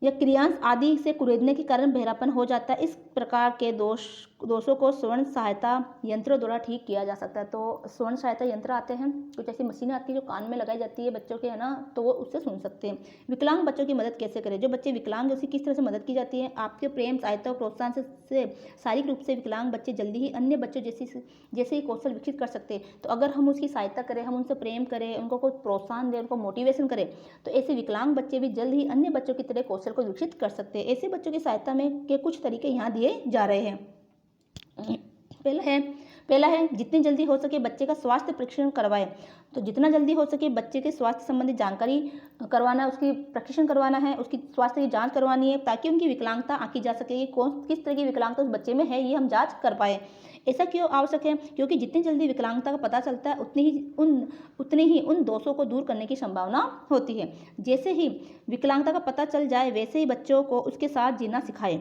या क्रियांश आदि से कुरेदने के कारण बहरापन हो जाता है। इस प्रकार के दोषों को स्वर्ण सहायता यंत्रों द्वारा ठीक किया जा सकता है। तो स्वर्ण सहायता यंत्र आते हैं, कुछ ऐसी मशीनें आती है जो कान में लगाई जाती है बच्चों के, है ना, तो वो उससे सुन सकते हैं। विकलांग बच्चों की मदद कैसे करें? जो बच्चे विकलांग, उसकी किस तरह से मदद की जाती है? आपके प्रेम, सहायता और प्रोत्साहन से शारीरिक रूप से विकलांग बच्चे जल्दी ही अन्य बच्चों जैसे ही कौशल विकसित कर सकते हैं। तो अगर हम उसकी सहायता करें, हम उनसे प्रेम करें, उनको कुछ प्रोत्साहन दें, उनको मोटिवेशन करें, तो ऐसे विकलांग बच्चे भी जल्द ही अन्य बच्चों की तरह कौशल को विकसित कर सकते हैं। ऐसे बच्चों की सहायता में के कुछ तरीके यहाँ दिए जा रहे हैं। पहला है जितनी जल्दी हो सके बच्चे का स्वास्थ्य परीक्षण करवाएं। तो जितना जल्दी हो सके बच्चे के स्वास्थ्य संबंधी जानकारी करवाना, उसकी परीक्षण करवाना है, उसकी स्वास्थ्य की जांच करवानी है, ताकि उनकी विकलांगता आंकी जा सके कि किस तरह की विकलांगता उस बच्चे में है, ये हम जांच कर पाए। ऐसा क्यों आवश्यक है? क्योंकि जितनी जल्दी विकलांगता का पता चलता है उतनी ही उन दोषों को दूर करने की संभावना होती है। जैसे ही विकलांगता का पता चल जाए वैसे ही बच्चों को उसके साथ जीना सिखाएं।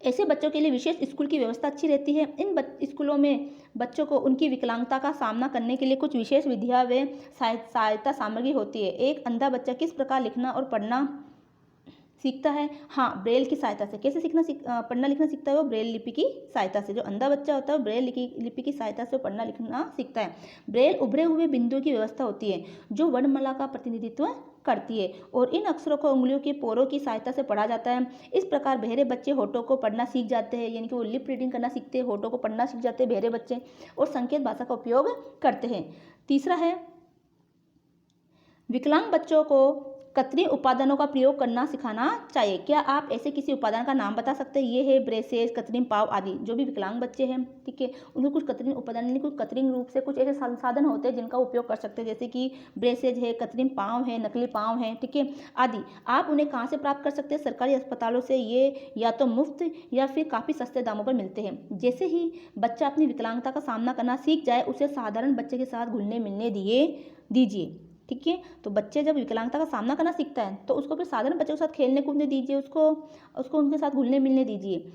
ऐसे बच्चों के लिए विशेष स्कूल की व्यवस्था अच्छी रहती है। इन स्कूलों में बच्चों को उनकी विकलांगता का सामना करने के लिए कुछ विशेष विधियाँ व सहायता सामग्री होती है। एक अंधा बच्चा किस प्रकार लिखना और पढ़ना सीखता है? हाँ, ब्रेल की सहायता से। कैसे पढ़ना लिखना सीखता है? वो ब्रेल लिपि की सहायता से। जो अंधा बच्चा होता है वो ब्रेल लिपि की सहायता से पढ़ना लिखना सीखता है। ब्रेल उभरे हुए बिंदुओं की व्यवस्था होती है जो वर्णमाला का प्रतिनिधित्व करती है, और इन अक्षरों को उंगलियों के पोरों की सहायता से पढ़ा जाता है। इस प्रकार बहरे बच्चे होठों को पढ़ना सीख जाते हैं, यानी कि वो लिप रीडिंग करना सीखते हैं, होठों को पढ़ना सीख जाते हैं बहरे बच्चे, और संकेत भाषा का उपयोग करते हैं। तीसरा है विकलांग बच्चों को कृत्रिम उपादानों का प्रयोग करना सिखाना चाहिए। क्या आप ऐसे किसी उपादान का नाम बता सकते हैं? ये है ब्रेसेस, कृत्रिम पाँव आदि। जो भी विकलांग बच्चे हैं, ठीक है, उनको कुछ कृत्रिम उपादान, यानी कुछ कृत्रिम रूप से कुछ ऐसे संसाधन होते हैं जिनका उपयोग कर सकते हैं, जैसे कि ब्रेसेज है, कृत्रिम पाँव है, नकली पाँव है, ठीक है, आदि। आप उन्हें कहाँ से प्राप्त कर सकते हैं? सरकारी अस्पतालों से। ये या तो मुफ्त या फिर काफ़ी सस्ते दामों पर मिलते हैं। जैसे ही बच्चा अपनी विकलांगता का सामना करना सीख जाए उसे साधारण बच्चे के साथ घुलने मिलने दीजिए, ठीक है। तो बच्चे जब विकलांगता का सामना करना सीखता है तो उसको फिर साधारण बच्चों के साथ खेलने कूदने दीजिए, उसको उनके साथ घुलने मिलने दीजिए।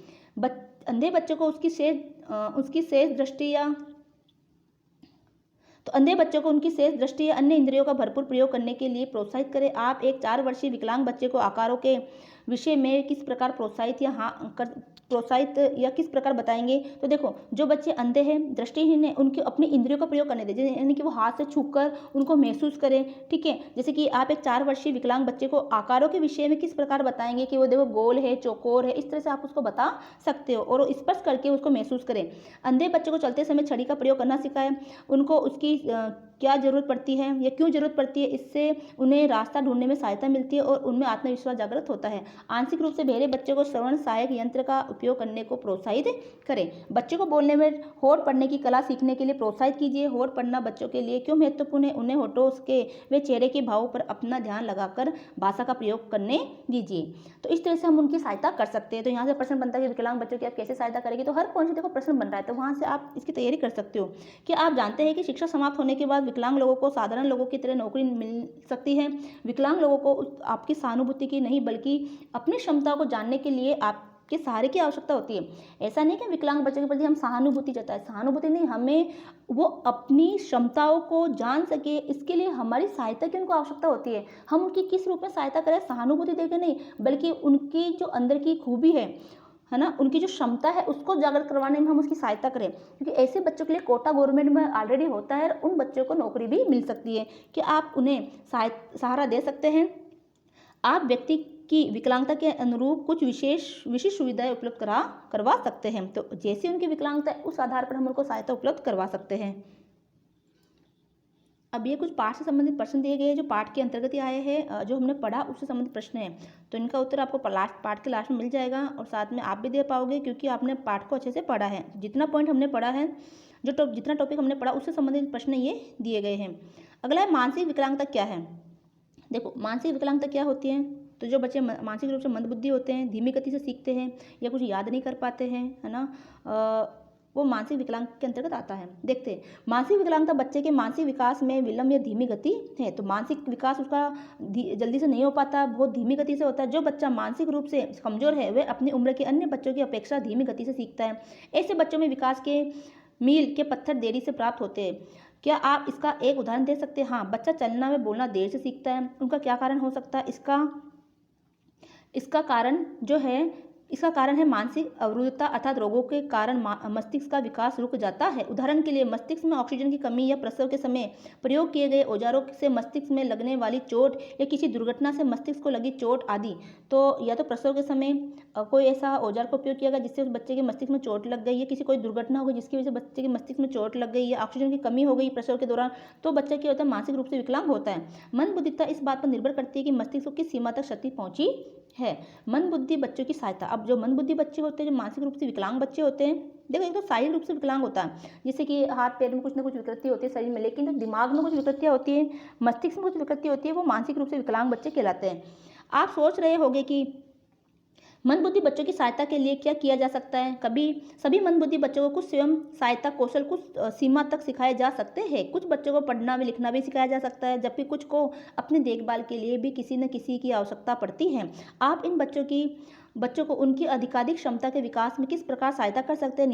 अंधे बच्चों को उसकी शेष दृष्टि या तो अंधे बच्चों को उनकी शेष दृष्टि या अन्य इंद्रियों का भरपूर प्रयोग करने के लिए प्रोत्साहित करें। आप एक 4 वर्षीय विकलांग बच्चे को आकारों के विषय में किस प्रकार प्रोत्साहित या किस प्रकार बताएंगे? तो देखो, जो बच्चे अंधे हैं, दृष्टिहीन हैं, उनके अपनी इंद्रियों का प्रयोग करने दें, यानी कि वो हाथ से छूकर उनको महसूस करें, ठीक है। जैसे कि आप एक 4 वर्षीय विकलांग बच्चे को आकारों के विषय में किस प्रकार बताएंगे कि वो देखो गोल है, चौकोर है, इस तरह से आप उसको बता सकते हो, और स्पर्श करके उसको महसूस करें। अंधे बच्चे को चलते समय छड़ी का प्रयोग करना सिखाएं। उनको उसकी क्या ज़रूरत पड़ती है या क्यों ज़रूरत पड़ती है, इससे उन्हें रास्ता ढूंढने में सहायता मिलती है और उनमें आत्मविश्वास जागृत होता है। आंशिक रूप से बहरे बच्चे को श्रवण सहायक यंत्र का उपयोग करने को प्रोत्साहित करें। बच्चे को बोलने में होठ पढ़ने की कला सीखने के लिए प्रोत्साहित कीजिए। होठ पढ़ना बच्चों के लिए क्यों महत्वपूर्ण है? उन्हें होठों के वे चेहरे के भावों पर अपना ध्यान लगाकर भाषा का प्रयोग करने दीजिए। तो इस तरह से हम उनकी सहायता कर सकते हैं। तो यहाँ से प्रश्न बनता है कि विकलांग बच्चों की आप कैसे सहायता करेंगे? तो हर कौन से देखो प्रश्न बन रहा है, तो वहाँ से आप इसकी तैयारी कर सकते हो। क्या आप जानते हैं कि शिक्षा समाप्त होने के बाद विकलांग लोगों को साधारण लोगों की तरह नौकरी मिल सकती है? विकलांग लोगों को आपकी सहानुभूति की नहीं बल्कि अपनी क्षमताओं को जानने के लिए आपके सहारे की आवश्यकता होती है। ऐसा नहीं कि विकलांग बच्चों के प्रति हम सहानुभूति जताएं, सहानुभूति नहीं, हमें वो अपनी क्षमताओं को जान सके, इसके लिए हमारी सहायता की उनको आवश्यकता होती है। हम उनकी किस रूप में सहायता करें? सहानुभूति देकर नहीं, बल्कि उनकी जो अंदर की खूबी है ना, उनकी जो क्षमता है उसको जागृत करवाने में हम उसकी सहायता करें। क्योंकि ऐसे बच्चों के लिए कोटा गवर्नमेंट में ऑलरेडी होता है, उन बच्चों को नौकरी भी मिल सकती है कि आप उन्हें सहारा दे सकते हैं। आप व्यक्ति की विकलांगता के अनुरूप कुछ विशेष सुविधाएं उपलब्ध करवा सकते हैं। तो जैसे उनकी विकलांगता है उस आधार पर हम उनको सहायता उपलब्ध करवा सकते हैं। अब ये कुछ पाठ से संबंधित प्रश्न दिए गए हैं जो पाठ के अंतर्गत ही आए हैं, जो हमने पढ़ा उससे संबंधित प्रश्न है। तो इनका उत्तर आपको पाठ के लास्ट में मिल जाएगा और साथ में आप भी दे पाओगे क्योंकि आपने पाठ को अच्छे से पढ़ा है। जितना पॉइंट हमने पढ़ा है, जितना टॉपिक हमने पढ़ा उससे संबंधित प्रश्न ये दिए गए हैं। अगला है मानसिक विकलांगता क्या है। देखो, मानसिक विकलांगता क्या होती है? तो जो बच्चे मानसिक रूप से मंदबुद्धि होते हैं, धीमी गति से सीखते हैं या कुछ याद नहीं कर पाते हैं, है ना, वो मानसिक विकलांग के अंतर्गत आता है। देखते हैं, मानसिक विकलांगता बच्चे के मानसिक विकास में विलंब या धीमी गति है। तो मानसिक विकास उसका जल्दी से नहीं हो पाता, बहुत धीमी गति से होता है। जो बच्चा मानसिक रूप से कमजोर है वह अपनी उम्र के अन्य बच्चों की अपेक्षा धीमी गति से सीखता है। ऐसे बच्चों में विकास के मील के पत्थर देरी से प्राप्त होते हैं। क्या आप इसका एक उदाहरण दे सकते हैं? हाँ, बच्चा चलना व बोलना देर से सीखता है। उनका क्या कारण हो सकता है? इसका कारण है मानसिक अवरुद्धता अर्थात रोगों के कारण मस्तिष्क का विकास रुक जाता है। उदाहरण के लिए मस्तिष्क में ऑक्सीजन की कमी या प्रसव के समय प्रयोग किए गए औजारों से मस्तिष्क में लगने वाली चोट या किसी दुर्घटना से मस्तिष्क को लगी चोट आदि। तो या तो प्रसव के समय कोई ऐसा औजार का उपयोग किया गया जिससे उस बच्चे के मस्तिष्क में चोट लग गई, या किसी कोई दुर्घटना हो गई जिसकी वजह से बच्चे के मस्तिष्क में चोट लग गई, या ऑक्सीजन की कमी हो गई प्रसव के दौरान, तो बच्चा क्या होता है? मानसिक रूप से विकलांग होता है। मंदबुद्धिता इस बात पर निर्भर करती है कि मस्तिष्क को किस सीमा तक क्षति पहुंची है। मंदबुद्धि बच्चों की सहायता। अब जो मंदबुद्धि बच्चे होते हैं, जो मानसिक रूप से विकलांग बच्चे होते हैं, देखो एक तो शारीरिक रूप से विकलांग होता है, जैसे कि हाथ पैर में कुछ ना कुछ विकृति होती है शरीर में, लेकिन जो दिमाग में कुछ विकृतियाँ होती है, मस्तिष्क में कुछ विकृति होती है, वो मानसिक रूप से विकलांग बच्चे कहलाते हैं। आप सोच रहे होंगे कि मंदबुद्धि बच्चों की सहायता के लिए क्या किया जा सकता है? सभी मंदबुद्धि बच्चों को कुछ स्वयं सहायता कौशल कुछ सीमा तक सिखाए जा सकते हैं। कुछ बच्चों को पढ़ना व लिखना भी सिखाया जा सकता है, जबकि कुछ को अपनी देखभाल के लिए भी किसी न किसी की आवश्यकता पड़ती है। आप इन बच्चों को उनकी अधिकाधिक क्षमता के विकास में किस प्रकार सहायता कर सकते हैं?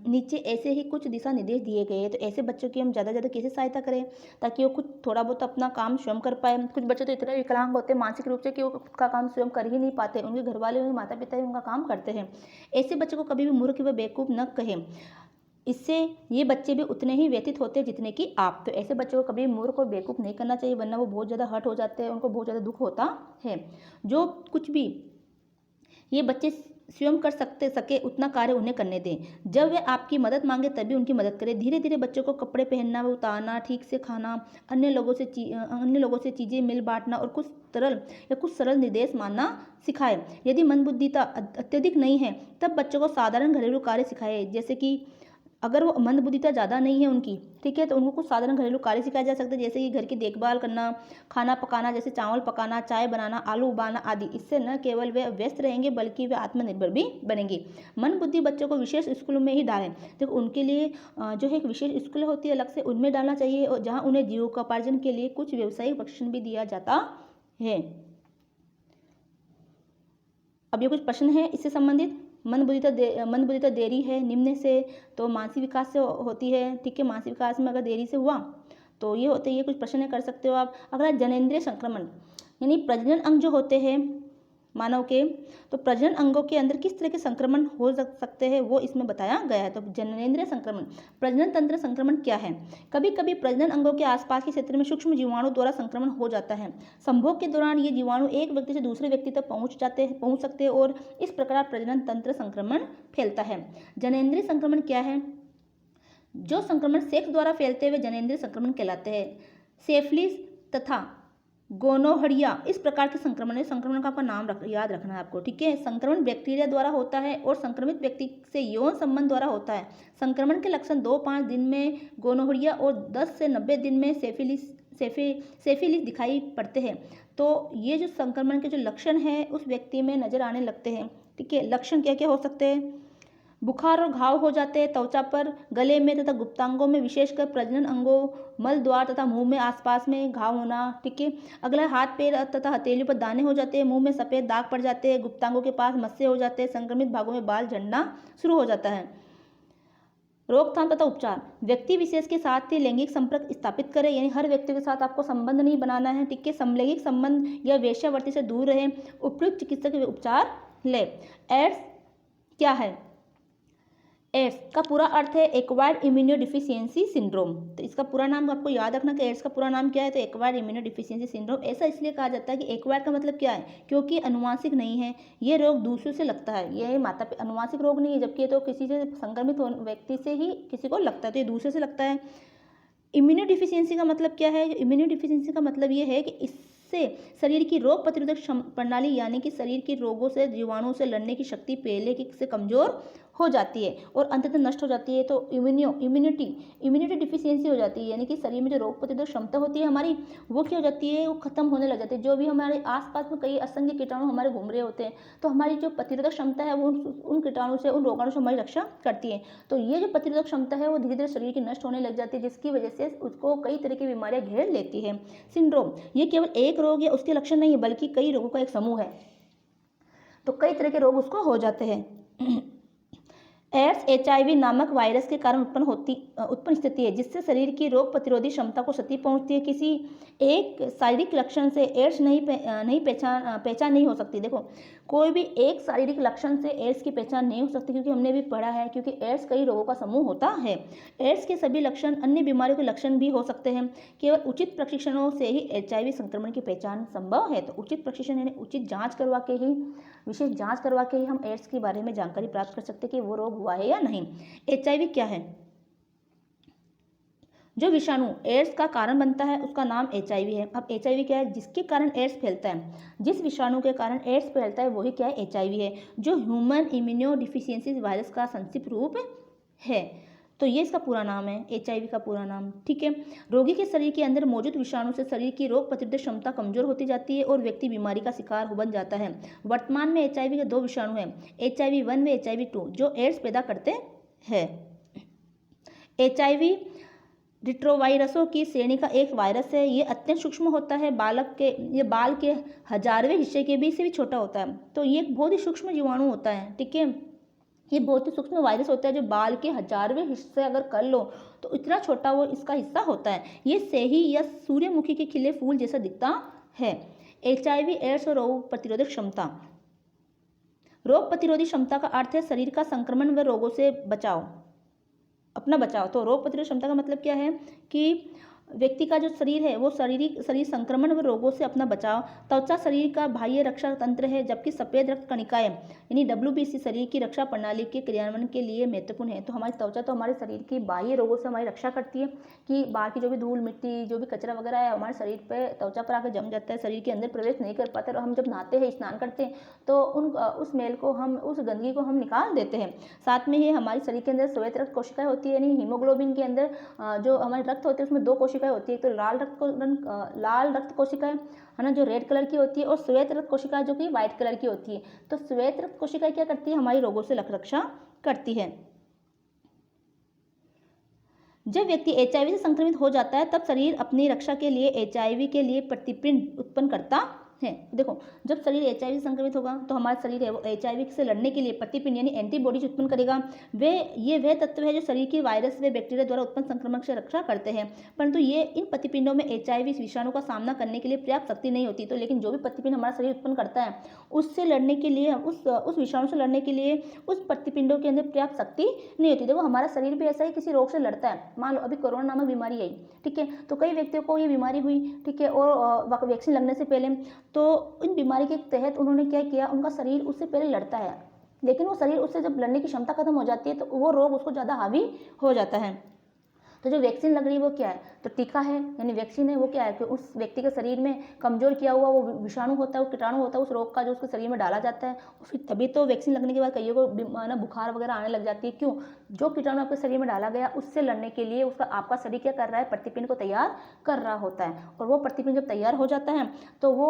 नीचे ऐसे ही कुछ दिशा निर्देश दिए गए हैं। तो ऐसे बच्चों की हम ज़्यादा से ज़्यादा कैसे सहायता करें ताकि वो कुछ थोड़ा बहुत अपना काम स्वयं कर पाए। कुछ बच्चे तो इतने विकलांग होते हैं मानसिक रूप से कि वो खुद का काम स्वयं कर ही नहीं पाते, उनके घर वाले, उनके माता पिता ही उनका काम करते हैं। ऐसे बच्चों को कभी भी मूर्ख व बेवकूफ़ न कहें, इससे ये बच्चे भी उतने ही व्यतीत होते हैं जितने कि आप। तो ऐसे बच्चों को कभी मूर्ख और बेवकूफ़ नहीं करना चाहिए, वरना वो बहुत ज़्यादा हर्ट हो जाते हैं, उनको बहुत ज़्यादा दुख होता है। जो कुछ भी ये बच्चे स्वयं कर सके उतना कार्य उन्हें करने दें। जब वे आपकी मदद मांगे तभी उनकी मदद करें। धीरे धीरे बच्चों को कपड़े पहनना व उतारना, ठीक से खाना, अन्य लोगों से चीज़ें मिल बांटना और कुछ सरल निर्देश मानना सिखाएं। यदि मंदबुद्धिता अत्यधिक नहीं है तब बच्चों को साधारण घरेलू कार्य सिखाएं। जैसे कि अगर वो मंदबुद्धिता ज़्यादा नहीं है उनकी, ठीक है, तो उनको कुछ साधारण घरेलू कार्य सिखाया जा सकता है, जैसे कि घर की देखभाल करना, खाना पकाना, जैसे चावल पकाना, चाय बनाना, आलू उबालना आदि। इससे न केवल वे व्यस्त रहेंगे बल्कि वे आत्मनिर्भर भी बनेंगे। मंदबुद्धि बच्चों को विशेष स्कूलों में ही डालें। देखो उनके लिए जो है एक विशेष स्कूल होती है अलग से, उनमें डालना चाहिए, और जहाँ उन्हें जीविकोपार्जन के लिए कुछ व्यावसायिक प्रशिक्षण भी दिया जाता है। अब ये कुछ प्रश्न है इससे संबंधित। मंदबुद्धिता देरी है निम्न से, तो मानसिक विकास से होती है, ठीक है। मानसिक विकास में अगर देरी से हुआ तो ये होते हैं, ये कुछ प्रश्न कर सकते हो आप। अगला जनेंद्रिय संक्रमण, यानी प्रजनन अंग जो होते हैं मानव के, तो प्रजनन अंगों के अंदर किस तरह के संक्रमण हो सकते हैं वो इसमें बताया गया है। तो जननेंद्रिय संक्रमण, प्रजनन तंत्र संक्रमण क्या है? कभी कभी प्रजनन अंगों के आसपास के क्षेत्र में सूक्ष्म जीवाणु द्वारा संक्रमण हो जाता है। संभोग के दौरान ये जीवाणु एक व्यक्ति से दूसरे व्यक्ति तक पहुंच सकते हैं और इस प्रकार प्रजनन तंत्र संक्रमण फैलता है। जननेंद्रिय संक्रमण क्या है? जो संक्रमण सेक्स द्वारा फैलते हुए जननेंद्रिय संक्रमण कहलाते हैं। सेफिलिस तथा गोनोहरिया इस प्रकार के संक्रमण है। संक्रमण का आपका नाम याद रखना है आपको, ठीक है। संक्रमण बैक्टीरिया द्वारा होता है और संक्रमित व्यक्ति से यौन संबंध द्वारा होता है। संक्रमण के लक्षण 2-5 दिन में गोनोहरिया और 10 से 90 दिन में सेफिलिस दिखाई पड़ते हैं। तो ये जो संक्रमण के जो लक्षण हैं उस व्यक्ति में नजर आने लगते हैं, ठीक है। लक्षण क्या क्या हो सकते हैं? बुखार और घाव हो जाते हैं त्वचा पर, गले में तथा गुप्तांगों में, विशेषकर प्रजनन अंगों, मल द्वार तथा मुंह में आसपास में घाव होना, ठीक है। अगला हाथ पैर तथा हथेलियों पर दाने हो जाते हैं, मुंह में सफ़ेद दाग पड़ जाते हैं, गुप्तांगों के पास मस्से हो जाते हैं, संक्रमित भागों में बाल झड़ना शुरू हो जाता है। रोकथाम तथा उपचार, व्यक्ति विशेष के साथ ही लैंगिक संपर्क स्थापित करें, यानी हर व्यक्ति के साथ आपको संबंध नहीं बनाना है, ठीक है। समलैंगिक संबंध या वेश्यावृत्ति से दूर रहें, उपयुक्त चिकित्सक उपचार ले। एड्स क्या है? एड्स का पूरा अर्थ है एक्वायर्ड इम्यूनोडिफिशियंसी सिंड्रोम। तो इसका पूरा नाम आपको याद रखना कि एड्स का पूरा नाम क्या है, तो एक्वायर्ड इम्यूनोडिफिशियंसी सिंड्रोम। ऐसा इसलिए कहा जाता है कि एक्वायर्ड का मतलब क्या है, क्योंकि अनुवांशिक नहीं है, ये रोग दूसरों से लगता है, ये अनुवांशिक रोग नहीं है, जबकि ये तो किसी से संक्रमित व्यक्ति से ही किसी को लगता है, तो ये दूसरे से लगता है। इम्यूनोडिफिशियंसी का मतलब क्या है? इम्यूनोडिफिशियंसी का मतलब ये है कि इससे शरीर की रोग प्रतिरोधक प्रणाली, यानी कि शरीर की रोगों से, जीवाणुओं से लड़ने की शक्ति पहले से कमजोर हो जाती है और अंततः नष्ट हो जाती है। तो इम्यूनिटी डिफिशियंसी हो जाती है, यानी कि शरीर में जो रोग प्रतिरोधक क्षमता होती है हमारी, वो क्या हो जाती है, वो खत्म होने लग जाती है। जो भी हमारे आसपास में कई असंख्य कीटाणु हमारे घूम रहे होते हैं, तो हमारी जो प्रतिरोधक क्षमता है वो उन कीटाणु से, उन रोगाणु से हमारी रक्षा करती है। तो ये जो प्रतिरोधक क्षमता है वो धीरे धीरे शरीर की नष्ट होने लग जाती है, जिसकी वजह से उसको कई तरह की बीमारियां घेर लेती है। सिंड्रोम ये केवल एक रोग या उसके लक्षण नहीं है, बल्कि कई रोगों का एक समूह है। तो कई तरह के रोग उसको हो जाते हैं। एड्स HIV नामक वायरस के कारण उत्पन्न स्थिति है, जिससे शरीर की रोग प्रतिरोधी क्षमता को क्षति पहुंचती है। किसी एक शारीरिक लक्षण से एड्स नहीं पहचान नहीं हो सकती। देखो, कोई भी एक शारीरिक लक्षण से एड्स की पहचान नहीं हो सकती, क्योंकि हमने भी पढ़ा है, क्योंकि एड्स कई रोगों का समूह होता है। एड्स के सभी लक्षण अन्य बीमारियों के लक्षण भी हो सकते हैं। केवल उचित प्रशिक्षणों से ही HIV संक्रमण की पहचान संभव है। तो उचित प्रशिक्षण यानी उचित जाँच करवा के ही, विशेष जांच करवा के ही हम एड्स के बारे में जानकारी प्राप्त कर सकते हैं कि वो रोग हुआ है या नहीं। HIV क्या है? जो विषाणु एड्स का कारण बनता है उसका नाम HIV है। अब HIV क्या है? जिसके कारण एड्स फैलता है, जिस विषाणु के कारण एड्स फैलता है वही क्या है? HIV है, जो ह्यूमन इम्यूनो डिफिशियंसी वायरस का संक्षिप्त रूप है। तो ये इसका पूरा नाम है, HIV का पूरा नाम। ठीक है। रोगी के शरीर के अंदर मौजूद विषाणु से शरीर की रोग प्रतिरोधक क्षमता कमजोर होती जाती है और व्यक्ति बीमारी का शिकार बन जाता है। वर्तमान में HIV के 2 विषाणु हैं, HIV-1 व HIV-2, जो एड्स पैदा करते हैं। HIV रिट्रोवायरसों की श्रेणी का एक वायरस है। ये अत्यंत सूक्ष्म होता है, ये बाल के 1000वें हिस्से के बीच से भी छोटा होता है। तो ये एक बहुत ही सूक्ष्म जीवाणु होता है। ठीक है, ये बहुत ही सूक्ष्म वायरस होता है, जो बाल के 1000वें हिस्से अगर कर लो तो इतना छोटा वो इसका हिस्सा होता है। ये सेही या सूर्यमुखी के खिले फूल जैसा दिखता है। HIV एड्स और रोग प्रतिरोधक क्षमता। रोग प्रतिरोधी क्षमता का अर्थ है शरीर का संक्रमण व रोगों से बचाव, अपना बचाव। तो रोग प्रतिरोधक क्षमता का मतलब क्या है कि व्यक्ति का जो शरीर है वो शरीर संक्रमण व रोगों से अपना बचाव। त्वचा शरीर का बाह्य रक्षा तंत्र है, जबकि सफेद रक्त कणिकाएं यानी WBC शरीर की रक्षा प्रणाली के क्रियान्वयन के लिए महत्वपूर्ण है। तो हमारी त्वचा तो हमारे शरीर की बाह्य रोगों से हमारी रक्षा करती है, कि बाहर की जो भी धूल मिट्टी, जो भी कचरा वगैरह है हमारे शरीर पर त्वचा पर आकर जम जाता है, शरीर के अंदर प्रवेश नहीं कर पाता। और हम जब नहाते हैं, स्नान करते हैं, तो उस मेल को हम, उस गंदगी को हम निकाल देते हैं। साथ में ही हमारे शरीर के अंदर श्वेत रक्त कोशिकाएं होती है, यानी हीमोग्लोबिन के अंदर जो हमारे रक्त होते हैं उसमें 2 कोशिकाएं होती है। तो लाल रक्त कोशिकाएं है ना, जो रेड कलर की होती है, और श्वेत रक्त कोशिकाएं जो कि व्हाइट कलर की होती है। तो श्वेत रक्त कोशिकाएं क्या करती है? हमारी रोगों से रक्षा करती है। जब व्यक्ति HIV से संक्रमित हो जाता है, तब शरीर अपनी रक्षा के लिए HIV के लिए प्रतिपिंड उत्पन्न करता है। देखो, जब शरीर HIV से संक्रमित होगा तो हमारा शरीर है वो HIV से लड़ने के लिए प्रतिपिंड यानी एंटीबॉडीज उत्पन्न करेगा। वह तत्व है जो शरीर की वायरस व बैक्टीरिया द्वारा उत्पन्न संक्रमण से रक्षा करते हैं। परंतु ये इन प्रतिपिंडों में HIV विषाणु का सामना करने के लिए पर्याप्त शक्ति नहीं होती। तो लेकिन जो भी प्रतिपिंड हमारा शरीर उत्पन्न करता है, उससे लड़ने के लिए, उस विषाणु से लड़ने के लिए उस प्रतिपिंडों के अंदर पर्याप्त शक्ति नहीं होती। देखो, हमारा शरीर भी ऐसा ही किसी रोग से लड़ता है। मान लो अभी कोरोना नामक बीमारी आई, ठीक है, तो कई व्यक्तियों को ये बीमारी हुई, ठीक है, और वैक्सीन लगने से पहले तो इन बीमारी के तहत उन्होंने क्या किया, उनका शरीर उससे पहले लड़ता है, लेकिन वो शरीर उससे जब लड़ने की क्षमता खत्म हो जाती है तो वो रोग उसको ज़्यादा हावी हो जाता है। तो जो वैक्सीन लग रही है वो क्या है? तो टीका है, यानी वैक्सीन है, वो क्या है कि उस व्यक्ति के शरीर में कमजोर किया हुआ वो विषाणु होता है, वो कीटाणु होता है उस रोग का, जो उसके शरीर में डाला जाता है। फिर तभी तो वैक्सीन लगने के बाद कईयों को ना बुखार वगैरह आने लग जाती है। क्यों? जो कीटाणु आपके शरीर में डाला गया उससे लड़ने के लिए उसका आपका शरीर क्या कर रहा है? प्रतिपिंड को तैयार कर रहा होता है। और वो प्रतिपिंड जब तैयार हो जाता है तो वो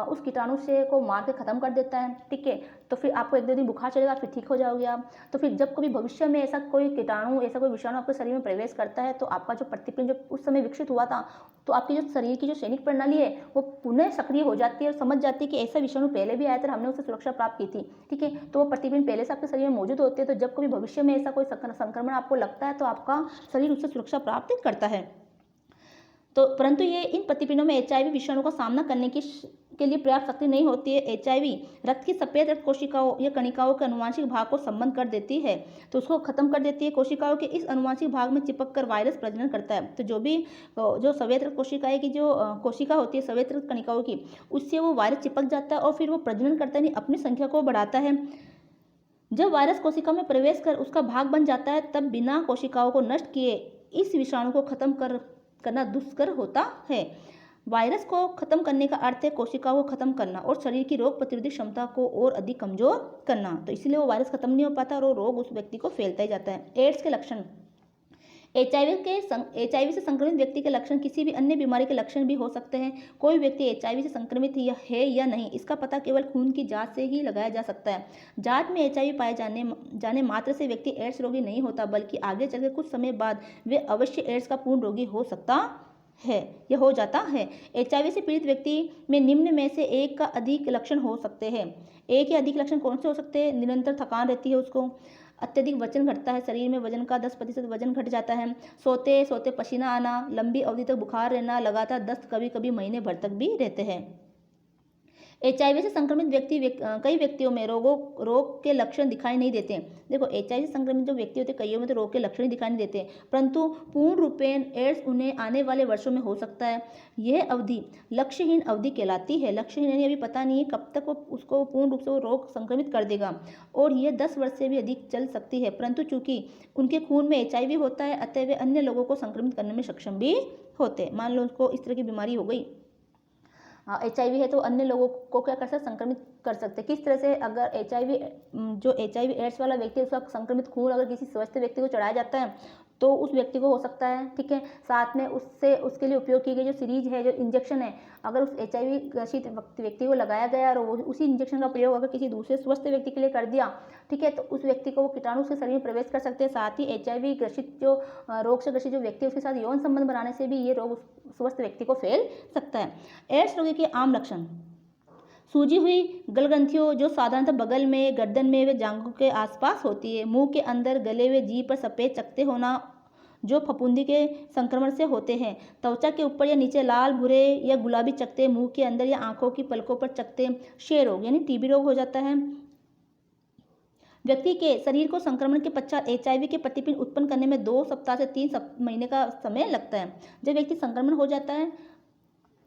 उस कीटाणु से को मार के ख़त्म कर देता है। ठीक है, तो फिर आपको 1-2 दिन बुखार चलेगा, फिर ठीक हो जाओगे आप। तो फिर जब कभी भविष्य में ऐसा कोई कीटाणु, ऐसा कोई विषाणु आपके शरीर में प्रवेश करता है तो आपका जो प्रतिपिंड जो उस समय विकसित हुआ था, तो आपकी जो शरीर की जो सैनिक प्रणाली है वो पुनः सक्रिय हो जाती है और समझ जाती है कि ऐसा विषाणु पहले भी आया था, हमने उससे सुरक्षा प्राप्त की थी। ठीक है, तो वो प्रतिपिंड पहले से आपके शरीर में मौजूद होते हैं। तो जब कभी भविष्य में ऐसा कोई संक्रमण आपको लगता है तो आपका शरीर उससे सुरक्षा प्राप्त करता है। तो परंतु ये इन प्रतिपिंडों में HIV विषाणु का सामना करने के लिए पर्याप्त शक्ति नहीं होती है। HIV रक्त की सफेद रक्त कोशिकाओं या कणिकाओं के अनुवांशिक भाग को संबंध कर देती है, तो उसको खत्म कर देती है। कोशिकाओं के इस अनुवांशिक भाग में चिपक कर वायरस प्रजनन करता है। तो जो सफेद रक्त कोशिकाएं की जो कोशिका होती है सफेद रक्त कणिकाओं की, उससे वो वायरस चिपक जाता है और फिर वो प्रजनन करता है, अपनी संख्या को बढ़ाता है। जब वायरस कोशिका में प्रवेश कर उसका भाग बन जाता है, तब बिना कोशिकाओं को नष्ट किए इस विषाणु को खत्म करना दुष्कर होता है। वायरस को खत्म करने का अर्थ है कोशिकाओं को खत्म करना और शरीर की रोग प्रतिरोधी क्षमता को और अधिक कमजोर करना। तो इसलिए वो वायरस खत्म नहीं हो पाता और वो रोग उस व्यक्ति को फैलता ही जाता है। एड्स के लक्षण। एचआईवी से संक्रमित व्यक्ति के लक्षण किसी भी अन्य बीमारी के लक्षण भी हो सकते हैं। कोई व्यक्ति एचआईवी से संक्रमित है या नहीं, इसका पता केवल खून की जांच से ही लगाया जा सकता है। जांच में एचआईवी पाए जाने मात्र से व्यक्ति एड्स रोगी नहीं होता, बल्कि आगे चलकर कुछ समय बाद वे अवश्य एड्स का पूर्ण रोगी हो सकता है या हो जाता है। एचआईवी से पीड़ित व्यक्ति में निम्न में से एक का अधिक लक्षण हो सकते हैं। एक या अधिक लक्षण कौन से हो सकते हैं? निरंतर थकान रहती है उसको, अत्यधिक वजन घटता है, शरीर में वजन का 10% वजन घट जाता है, सोते सोते पसीना आना, लंबी अवधि तक बुखार रहना, लगातार दस्त कभी कभी महीने भर तक भी रहते हैं। एचआईवी से संक्रमित कई व्यक्तियों में रोग के लक्षण दिखाई नहीं देते। देखो, एचआईवी से संक्रमित जो व्यक्ति होते हैं कईयों में तो रोग के लक्षण ही दिखाई नहीं देते, परंतु पूर्ण रूपेण एड्स उन्हें आने वाले वर्षों में हो सकता है। यह अवधि लक्ष्यहीन अवधि कहलाती है। लक्ष्यहीन यानी अभी पता नहीं है कब तक उसको पूर्ण रूप से वो रोग संक्रमित कर देगा, और यह 10 वर्ष से भी अधिक चल सकती है। परंतु चूंकि उनके खून में एचआईवी होता है, अतः वे अन्य लोगों को संक्रमित करने में सक्षम भी होते हैं। मान लो उसको इस तरह की बीमारी हो गई, एचआईवी है, तो अन्य लोगों को क्या कर सकते, संक्रमित कर सकते। किस तरह से? अगर एचआईवी एड्स वाला व्यक्ति, उसका संक्रमित खून अगर किसी स्वस्थ व्यक्ति को चढ़ाया जाता है तो उस व्यक्ति को हो सकता है, ठीक है। साथ में उसके लिए उपयोग की गई जो सीरीज है, जो इंजेक्शन है, अगर उस एचआईवी ग्रसित व्यक्ति को लगाया गया और उसी इंजेक्शन का प्रयोग अगर किसी दूसरे स्वस्थ व्यक्ति के लिए कर दिया, ठीक है, तो उस व्यक्ति को वो कीटाणु उसके शरीर में प्रवेश कर सकते हैं। साथ ही एचआईवी ग्रसित जो रोग से ग्रसित जो व्यक्ति है उसके साथ यौन संबंध बनाने से भी ये रोग उस स्वस्थ व्यक्ति को फैल सकता है। एड्स रोगी के आम लक्षण। सूजी हुई गलग्रंथियों जो साधारणतः बगल में, गर्दन में व जांघों के आसपास होती है। मुंह के अंदर, गले व जीभ पर सफेद चकत्ते होना जो फफूंदी के संक्रमण से होते हैं। त्वचा के ऊपर या नीचे लाल, भूरे या गुलाबी चकत्ते, मुंह के अंदर या आंखों की पलकों पर चकत्ते। क्षय रोग यानी टीबी रोग हो जाता है। व्यक्ति के शरीर को संक्रमण के पश्चात एचआईवी के प्रतिपिंड उत्पन्न करने में 2 सप्ताह से 3 महीने का समय लगता है। जब व्यक्ति संक्रमण हो जाता है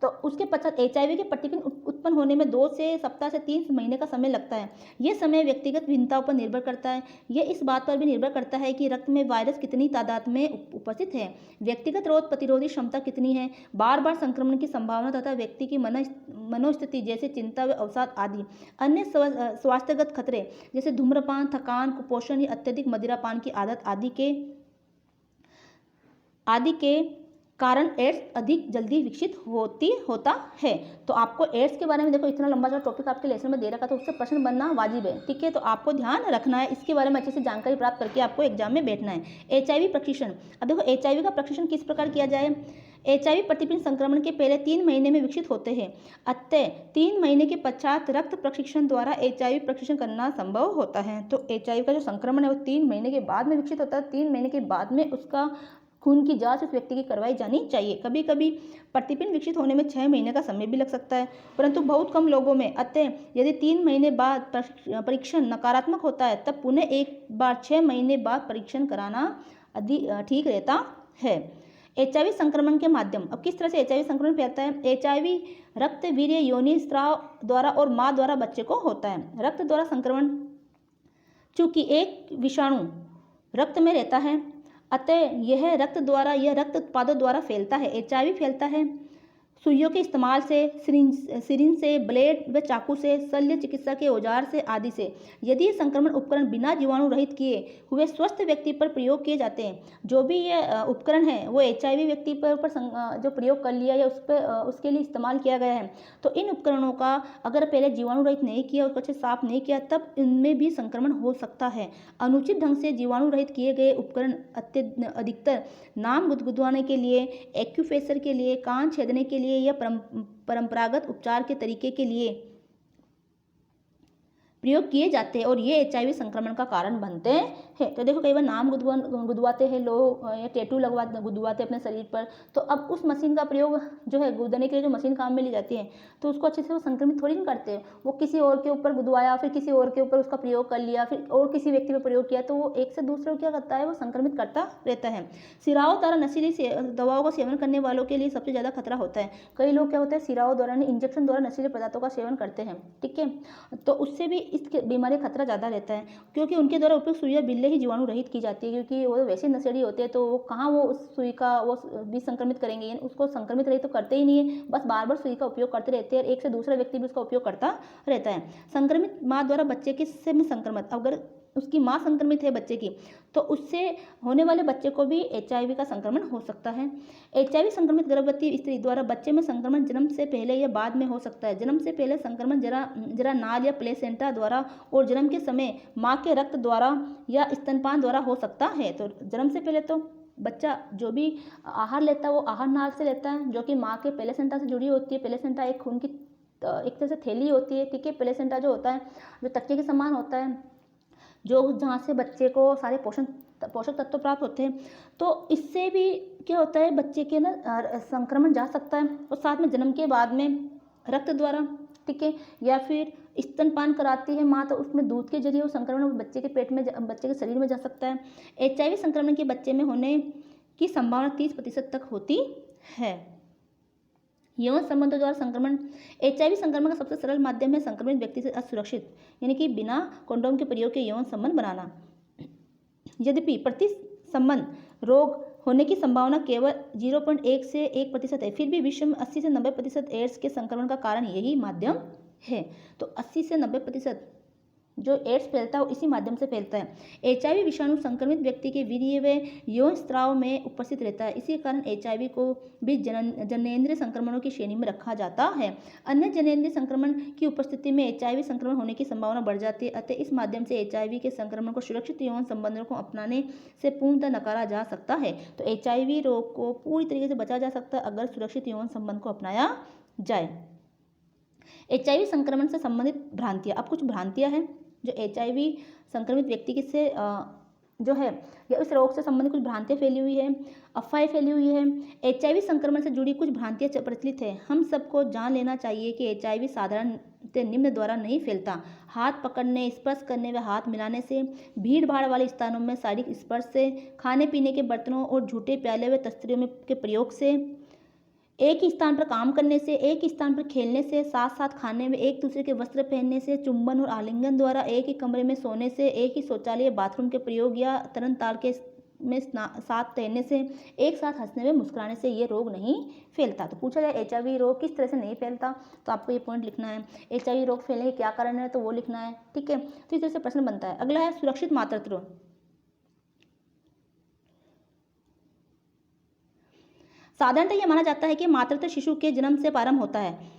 तो उसके पश्चात एचआईवी के प्रतिपिंड उत्पन्न होने में 2 सप्ताह से 3 महीने का समय लगता है। यह समय व्यक्तिगत भिन्नताओं पर निर्भर करता है। यह इस बात पर भी निर्भर करता है कि रक्त में वायरस कितनी तादाद में उपस्थित है, व्यक्तिगत रोग प्रतिरोधी क्षमता कितनी है, बार बार संक्रमण की संभावना तथा व्यक्ति की मनोस्थिति जैसे चिंता व अवसाद आदि। अन्य स्वास्थ्यगत खतरे जैसे धूम्रपान, थकान, कुपोषण या अत्यधिक मदिरापान की आदत आदि के कारण एड्स अधिक जल्दी विकसित होता है। तो आपको एड्स के बारे में देखो, इतना लंबा जो टॉपिक आपके लेसन में दे रखा, तो उससे प्रश्न बनना वाजिब है, ठीक है। तो आपको ध्यान रखना है, इसके बारे में अच्छे से जानकारी प्राप्त करके आपको एग्जाम में बैठना है। एचआईवी प्रशिक्षण। अब देखो, एचआईवी का प्रशिक्षण किस प्रकार किया जाए। एचआईवी प्रतिपिंड संक्रमण के पहले 3 महीने में विकसित होते हैं, अतः 3 महीने के पश्चात रक्त प्रशिक्षण द्वारा एचआईवी प्रशिक्षण करना संभव होता है। तो एचआईवी का जो संक्रमण है वो 3 महीने के बाद में विकसित होता है। 3 महीने के बाद में उसका खून की जांच उस व्यक्ति की करवाई जानी चाहिए। कभी कभी प्रतिपिंड विकसित होने में 6 महीने का समय भी लग सकता है, परंतु बहुत कम लोगों में। अतः यदि 3 महीने बाद परीक्षण नकारात्मक होता है तब पुनः एक बार 6 महीने बाद परीक्षण कराना ठीक रहता है। एचआईवी संक्रमण के माध्यम। अब किस तरह से एचआईवी संक्रमण फैलता है। एचआईवी रक्त, वीर्य, योनि स्राव द्वारा और माँ द्वारा बच्चे को होता है। रक्त द्वारा संक्रमण। चूंकि एक विषाणु रक्त में रहता है, अतः यह रक्त उत्पादों द्वारा फैलता है। एचआईवी फैलता है सुइयों के इस्तेमाल से, सिरिंज से, ब्लेड व चाकू से, शल्य चिकित्सा के औजार से आदि से। यदि ये संक्रमण उपकरण बिना जीवाणु रहित किए हुए स्वस्थ व्यक्ति पर प्रयोग किए जाते हैं, जो भी ये उपकरण है वो एचआईवी व्यक्ति पर जो प्रयोग कर लिया या उसके लिए इस्तेमाल किया गया है, तो इन उपकरणों का अगर पहले जीवाणु रहित नहीं किया, उसको अच्छे साफ नहीं किया, तब इनमें भी संक्रमण हो सकता है। अनुचित ढंग से जीवाणु रहित किए गए उपकरण अधिकतर नाम गुदगुदाने के लिए, एक्यूप्रेशर के लिए, कान छेदने के लिए या परंपरागत उपचार के तरीके के लिए प्रयोग किए जाते हैं और ये एचआईवी संक्रमण का कारण बनते हैं। तो देखो, कई बार नाम गुदवाते हैं लोग या टैटू गुदवाते हैं अपने शरीर पर, तो अब उस मशीन का प्रयोग जो है गुदने के लिए जो मशीन काम में ली जाती है, तो उसको अच्छे से वो संक्रमित थोड़ी नहीं करते। वो किसी और के ऊपर गुदवाया, फिर किसी और के ऊपर उसका प्रयोग कर लिया, फिर और किसी व्यक्ति पर प्रयोग किया, तो वो एक से दूसरे को क्या करता है, वो संक्रमित करता रहता है। सिराओं द्वारा नशीली दवाओं का सेवन करने वालों के लिए सबसे ज़्यादा खतरा होता है। कई लोग क्या होता है, सिराओं द्वारा इंजेक्शन द्वारा नशीले पदार्थों का सेवन करते हैं, ठीक है, तो उससे भी इस बीमारी का खतरा ज़्यादा रहता है, क्योंकि उनके द्वारा उपयुक्त सुइयाँ बिल्ले ही जीवाणु रहित की जाती है, क्योंकि वो वैसे नशेड़ी होते हैं, तो वो कहाँ वो उस सुई का वो भी संक्रमित करेंगे, यानी उसको संक्रमित रहित तो करते ही नहीं है, बस बार बार सुई का उपयोग करते रहते हैं और एक से दूसरा व्यक्ति भी उसका उपयोग करता रहता है। संक्रमित माँ द्वारा बच्चे के से में संक्रमित, अगर उसकी माँ संक्रमित है बच्चे की, तो उससे होने वाले बच्चे को भी HIV का संक्रमण हो सकता है। HIV संक्रमित गर्भवती स्त्री द्वारा बच्चे में संक्रमण जन्म से पहले या बाद में हो सकता है। जन्म से पहले संक्रमण जरा नाल या प्लेसेंटा द्वारा और जन्म के समय माँ के रक्त द्वारा या स्तनपान द्वारा हो सकता है। तो जन्म से पहले तो बच्चा जो भी आहार लेता है वो आहार नाल से लेता है, जो कि माँ के प्लेसेंटा से जुड़ी होती है। प्लेसेंटा एक खून की एक तरह से थैली होती है, ठीक है। प्लेसेंटा जो होता है, जो तकिए के समान होता है, जो जहाँ से बच्चे को सारे पोषक तत्व प्राप्त होते हैं। तो इससे भी क्या होता है, बच्चे के ना संक्रमण जा सकता है। और साथ में जन्म के बाद में रक्त द्वारा, ठीक है, या फिर स्तनपान कराती है माँ, तो उसमें दूध के जरिए वो संक्रमण बच्चे के पेट में, बच्चे के शरीर में जा सकता है। HIV संक्रमण के बच्चे में होने की संभावना 30% तक होती है। यौन संबंधों द्वारा संक्रमण। HIV संक्रमण का सबसे सरल माध्यम है संक्रमित व्यक्ति से असुरक्षित, यानी कि बिना कंडोम के प्रयोग के यौन संबंध बनाना। यद्यपि प्रति संबंध रोग होने की संभावना केवल 0.1 से 1% है, फिर भी विश्व में 80 से 90% एड्स के संक्रमण का कारण यही माध्यम है। तो 80 से 90% जो एड्स फैलता है वो इसी माध्यम से फैलता है। HIV विषाणु संक्रमित व्यक्ति के वीर्य व यौन स्राव में उपस्थित रहता है। इसी कारण HIV को भी जननेंद्रिय संक्रमणों की श्रेणी में रखा जाता है। अन्य जननेंद्रिय संक्रमण की उपस्थिति में HIV संक्रमण होने की संभावना बढ़ जाती है। अतः इस माध्यम से HIV के संक्रमण को सुरक्षित यौन संबंधों को अपनाने से पूर्णतः नकारा जा सकता है। तो HIV रोग को पूरी तरीके से बचा जा सकता है अगर सुरक्षित यौन संबंध को अपनाया जाए। HIV संक्रमण से संबंधित भ्रांतियाँ। अब कुछ भ्रांतियाँ हैं जो HIV संक्रमित व्यक्ति के से जो है या उस रोग से संबंधित कुछ भ्रांतियाँ फैली हुई है, अफवाहें फैली हुई है। HIV संक्रमण से जुड़ी कुछ भ्रांतियाँ प्रचलित है। हम सबको जान लेना चाहिए कि HIV साधारणतः निम्न द्वारा नहीं फैलता: हाथ पकड़ने, स्पर्श करने व हाथ मिलाने से, भीड़ भाड़ वाले स्थानों में शारीरिक स्पर्श से, खाने पीने के बर्तनों और झूठे प्याले व तस्तरियों के प्रयोग से, एक ही स्थान पर काम करने से, एक ही स्थान पर खेलने से, साथ साथ खाने में, एक दूसरे के वस्त्र पहनने से, चुंबन और आलिंगन द्वारा, एक ही कमरे में सोने से, एक ही शौचालय बाथरूम के प्रयोग या तरन ताल के में साथ तैरने से, एक साथ हंसने में, मुस्कुराने से ये रोग नहीं फैलता। तो पूछा जाए HIV रोग किस तरह से नहीं फैलता, तो आपको ये पॉइंट लिखना है। HIV रोग फैलने के क्या कारण है तो वो लिखना है, ठीक है। तो इस तरह से प्रश्न बनता है। अगला है सुरक्षित मातृत्व। साधारणतः यह माना जाता है कि मातृत्व शिशु के जन्म से प्रारंभ होता है।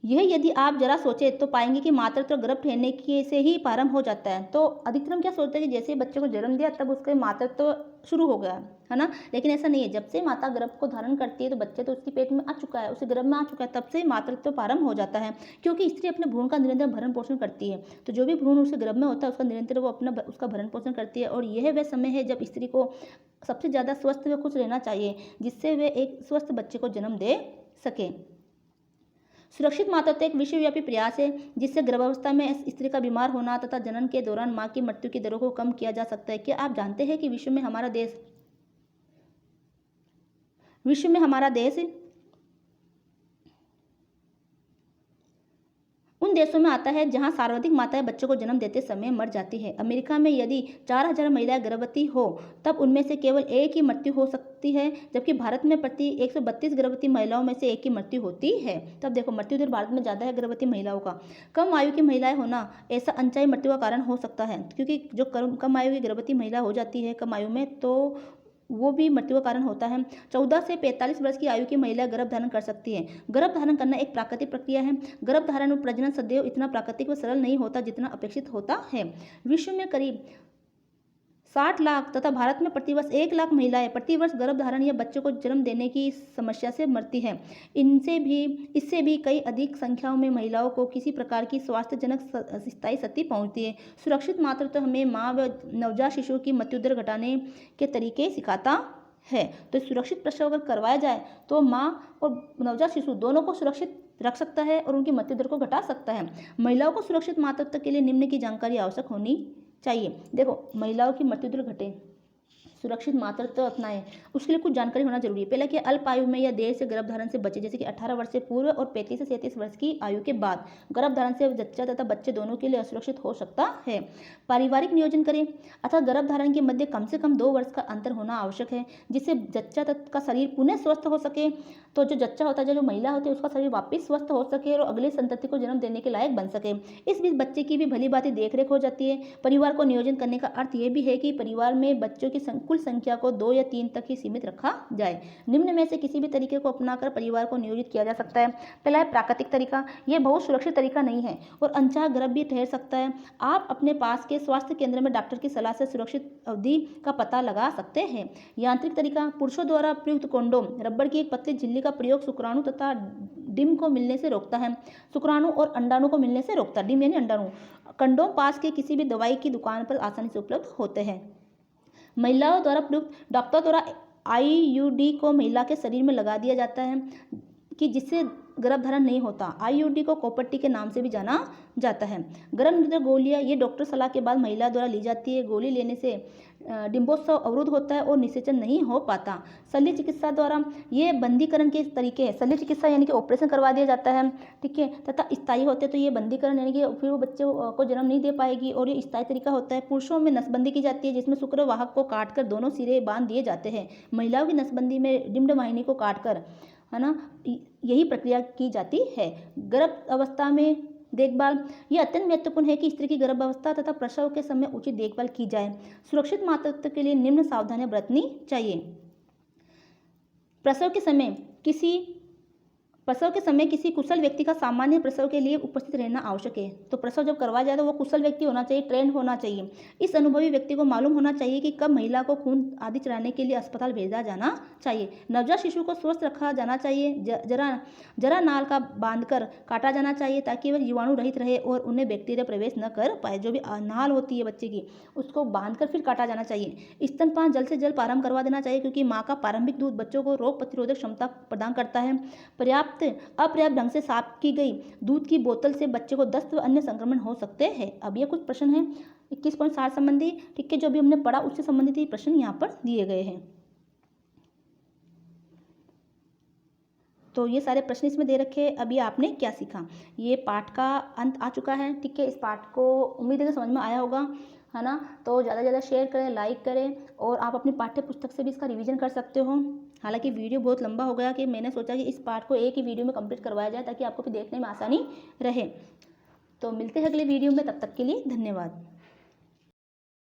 यह यदि आप जरा सोचे तो पाएंगे कि मातृत्व गर्भ ठहरने के से ही प्रारंभ हो जाता है। तो अधिकतम क्या सोचते हैं कि जैसे बच्चे को जन्म दिया तब उसके मातृत्व शुरू हो गया है ना, लेकिन ऐसा नहीं है। जब से माता गर्भ को धारण करती है तो बच्चे तो उसके पेट में आ चुका है, उसे गर्भ में आ चुका है, तब से मातृत्व प्रारंभ हो जाता है, क्योंकि स्त्री अपने भ्रूण का निरंतर भरण पोषण करती है। तो जो भी भ्रूण उसके गर्भ में होता है उसका निरंतर वो अपना उसका भरण पोषण करती है। और यह वह समय है जब स्त्री को सबसे ज़्यादा स्वस्थ व खुश रहना चाहिए, जिससे वे एक स्वस्थ बच्चे को जन्म दे सके। सुरक्षित मातृत्व एक विश्वव्यापी प्रयास है जिससे गर्भावस्था में स्त्री का बीमार होना तथा जनन के दौरान मां की मृत्यु की दरों को कम किया जा सकता है। क्या आप जानते हैं कि विश्व में हमारा देश उन देशों में आता है जहां सर्वाधिक माताएं बच्चों को जन्म देते समय मर जाती है। अमेरिका में यदि 4000 महिलाएं गर्भवती हो तब उनमें से केवल एक ही मृत्यु हो सकती है, जबकि भारत में प्रति 132 गर्भवती महिलाओं में से एक की मृत्यु होती है। तब देखो मृत्यु दर भारत में ज़्यादा है गर्भवती महिलाओं का। कम आयु की महिलाएं होना ऐसा अनचाही मृत्यु का कारण हो सकता है, क्योंकि जो कम आयु की गर्भवती महिला हो जाती है कम आयु में, तो वो भी मृत्यु का कारण होता है। 14 से 45 वर्ष की आयु की महिला गर्भ धारण कर सकती है। गर्भ धारण करना एक प्राकृतिक प्रक्रिया है। गर्भ धारण और प्रजनन सदैव इतना प्राकृतिक व सरल नहीं होता जितना अपेक्षित होता है। विश्व में करीब 60 लाख तथा भारत में प्रतिवर्ष 1 लाख महिलाएं प्रतिवर्ष गर्भ धारण या बच्चों को जन्म देने की समस्या से मरती हैं। इससे भी कई अधिक संख्याओं में महिलाओं को किसी प्रकार की स्वास्थ्यजनक स्थायी क्षति पहुंचती है। सुरक्षित मातृत्व हमें माँ व नवजात शिशु की मृत्यु दर घटाने के तरीके सिखाता है। तो सुरक्षित प्रसव अगर करवाया जाए तो माँ और नवजात शिशु दोनों को सुरक्षित रख सकता है और उनकी मृत्यु दर को घटा सकता है। महिलाओं को सुरक्षित मातृत्व के लिए निम्न की जानकारी आवश्यक होनी चाहिए। देखो महिलाओं की मृत्यु दर घटे, सुरक्षित मातृत्व अपनाएं, उसके लिए कुछ जानकारी होना जरूरी है। पहला कि अल्प आयु में या देर से गर्भधारण से बचे, जैसे कि 18 वर्ष से पूर्व और 35 से 37 वर्ष की आयु के बाद गर्भधारण से जच्चा तथा बच्चे दोनों के लिए असुरक्षित हो सकता है। पारिवारिक नियोजन करें, अर्थात गर्भधारण के मध्य कम से कम 2 वर्ष का अंतर होना आवश्यक है, जिससे जच्चा का शरीर पुनः स्वस्थ हो सके। तो जो जच्चा होता है, जो महिला होती है, उसका शरीर वापस स्वस्थ हो सके और अगले संतति को जन्म देने के लायक बन सके। इस बीच बच्चे की भी भली भांति देखरेख हो जाती है। परिवार को नियोजन करने का अर्थ यह भी है कि परिवार में बच्चों की कुल संख्या को 2 या 3 तक ही सीमित रखा जाए। निम्न में से किसी भी तरीके को अपनाकर परिवार को नियोजित किया जा सकता है। पहला है प्राकृतिक तरीका। यह बहुत सुरक्षित तरीका नहीं है और अनचाहा गर्भ भी ठहर सकता है। आप अपने पास के स्वास्थ्य केंद्र में डॉक्टर की सलाह से सुरक्षित अवधि का पता लगा सकते हैं। यांत्रिक तरीका, पुरुषों द्वारा प्रयुक्त कंडोम रबड़ की एक पतली झिल्ली का प्रयोग शुक्राणु तथा डिम को मिलने से रोकता है। शुक्राणु और अंडाणु को मिलने से रोकता है। डिम यानी अंडाणु। कंडोम पास के किसी भी दवाई की दुकान पर आसानी से उपलब्ध होते हैं। महिलाओं द्वारा प्रयुक्त, डॉक्टर द्वारा आईयूडी को महिला के शरीर में लगा दिया जाता है कि जिससे गर्भधारण नहीं होता। आईयूडी को कॉपर-टी के नाम से भी जाना जाता है। गर्भ निरोधक गोलियां ये डॉक्टर सलाह के बाद महिला द्वारा ली जाती है। गोली लेने से डिंबोत्सव अवरुद्ध होता है और निषेचन नहीं हो पाता। शल्य चिकित्सा द्वारा ये बंदीकरण के तरीके हैं। शल्य चिकित्सा यानी कि ऑपरेशन करवा दिया जाता है, ठीक है, तथा स्थायी होते हैं तो ये बंदीकरण यानी कि फिर वो बच्चे को जन्म नहीं दे पाएगी, और ये स्थायी तरीका होता है। पुरुषों में नसबंदी की जाती है, जिसमें शुक्रवाहक को काटकर दोनों सिरे बांध दिए जाते हैं। महिलाओं की नसबंदी में डिम्बवाहिनी को काटकर, है ना, यही प्रक्रिया की जाती है। गर्भ अवस्था में देखभाल, यह अत्यंत महत्वपूर्ण है कि स्त्री की गर्भावस्था तथा प्रसव के समय उचित देखभाल की जाए। सुरक्षित मातृत्व के लिए निम्न सावधानियां बरतनी चाहिए। प्रसव के समय किसी कुशल व्यक्ति का सामान्य प्रसव के लिए उपस्थित रहना आवश्यक है। तो प्रसव जब करवाया जाए तो वो कुशल व्यक्ति होना चाहिए, ट्रेंड होना चाहिए। इस अनुभवी व्यक्ति को मालूम होना चाहिए कि कब महिला को खून आदि चढ़ाने के लिए अस्पताल भेजा जाना चाहिए। नवजात शिशु को स्वस्थ रखा जाना चाहिए। जरा नाल का बांधकर काटा जाना चाहिए ताकि वह जीवाणु रहित रहे और उन्हें बैक्टीरिया प्रवेश न कर पाए। जो भी नाल होती है बच्चे की, उसको बांधकर फिर काटा जाना चाहिए। स्तनपान जल्द से जल्द प्रारंभ करवा देना चाहिए, क्योंकि माँ का प्रारंभिक दूध बच्चों को रोग प्रतिरोधक क्षमता प्रदान करता है। अपर्याप्त ढंग से साफ की गई दूध की बोतल से बच्चे को दस्त व अन्य संक्रमण हो सकते हैं। अब ये कुछ प्रश्न हैं 21.7 संबंधी, ठीक है, जो भी हमने पढ़ा उससे संबंधित ही प्रश्न यहाँ पर दिए गए हैं। तो ये सारे प्रश्न इसमें दे रखे हैं। अभी आपने क्या सीखा, ये पाठ का अंत आ चुका है, ठीक है। इस पाठ को उम्मीद है कि समझ में आया होगा, है ना। तो ज़्यादा से ज़्यादा शेयर करें, लाइक करें, और आप अपनी पाठ्य पुस्तक से भी इसका रिवीजन कर सकते हो। हालांकि वीडियो बहुत लंबा हो गया कि मैंने सोचा कि इस पाठ को एक ही वीडियो में कंप्लीट करवाया जाए ताकि आपको भी देखने में आसानी रहे। तो मिलते हैं अगले वीडियो में, तब तक के लिए धन्यवाद।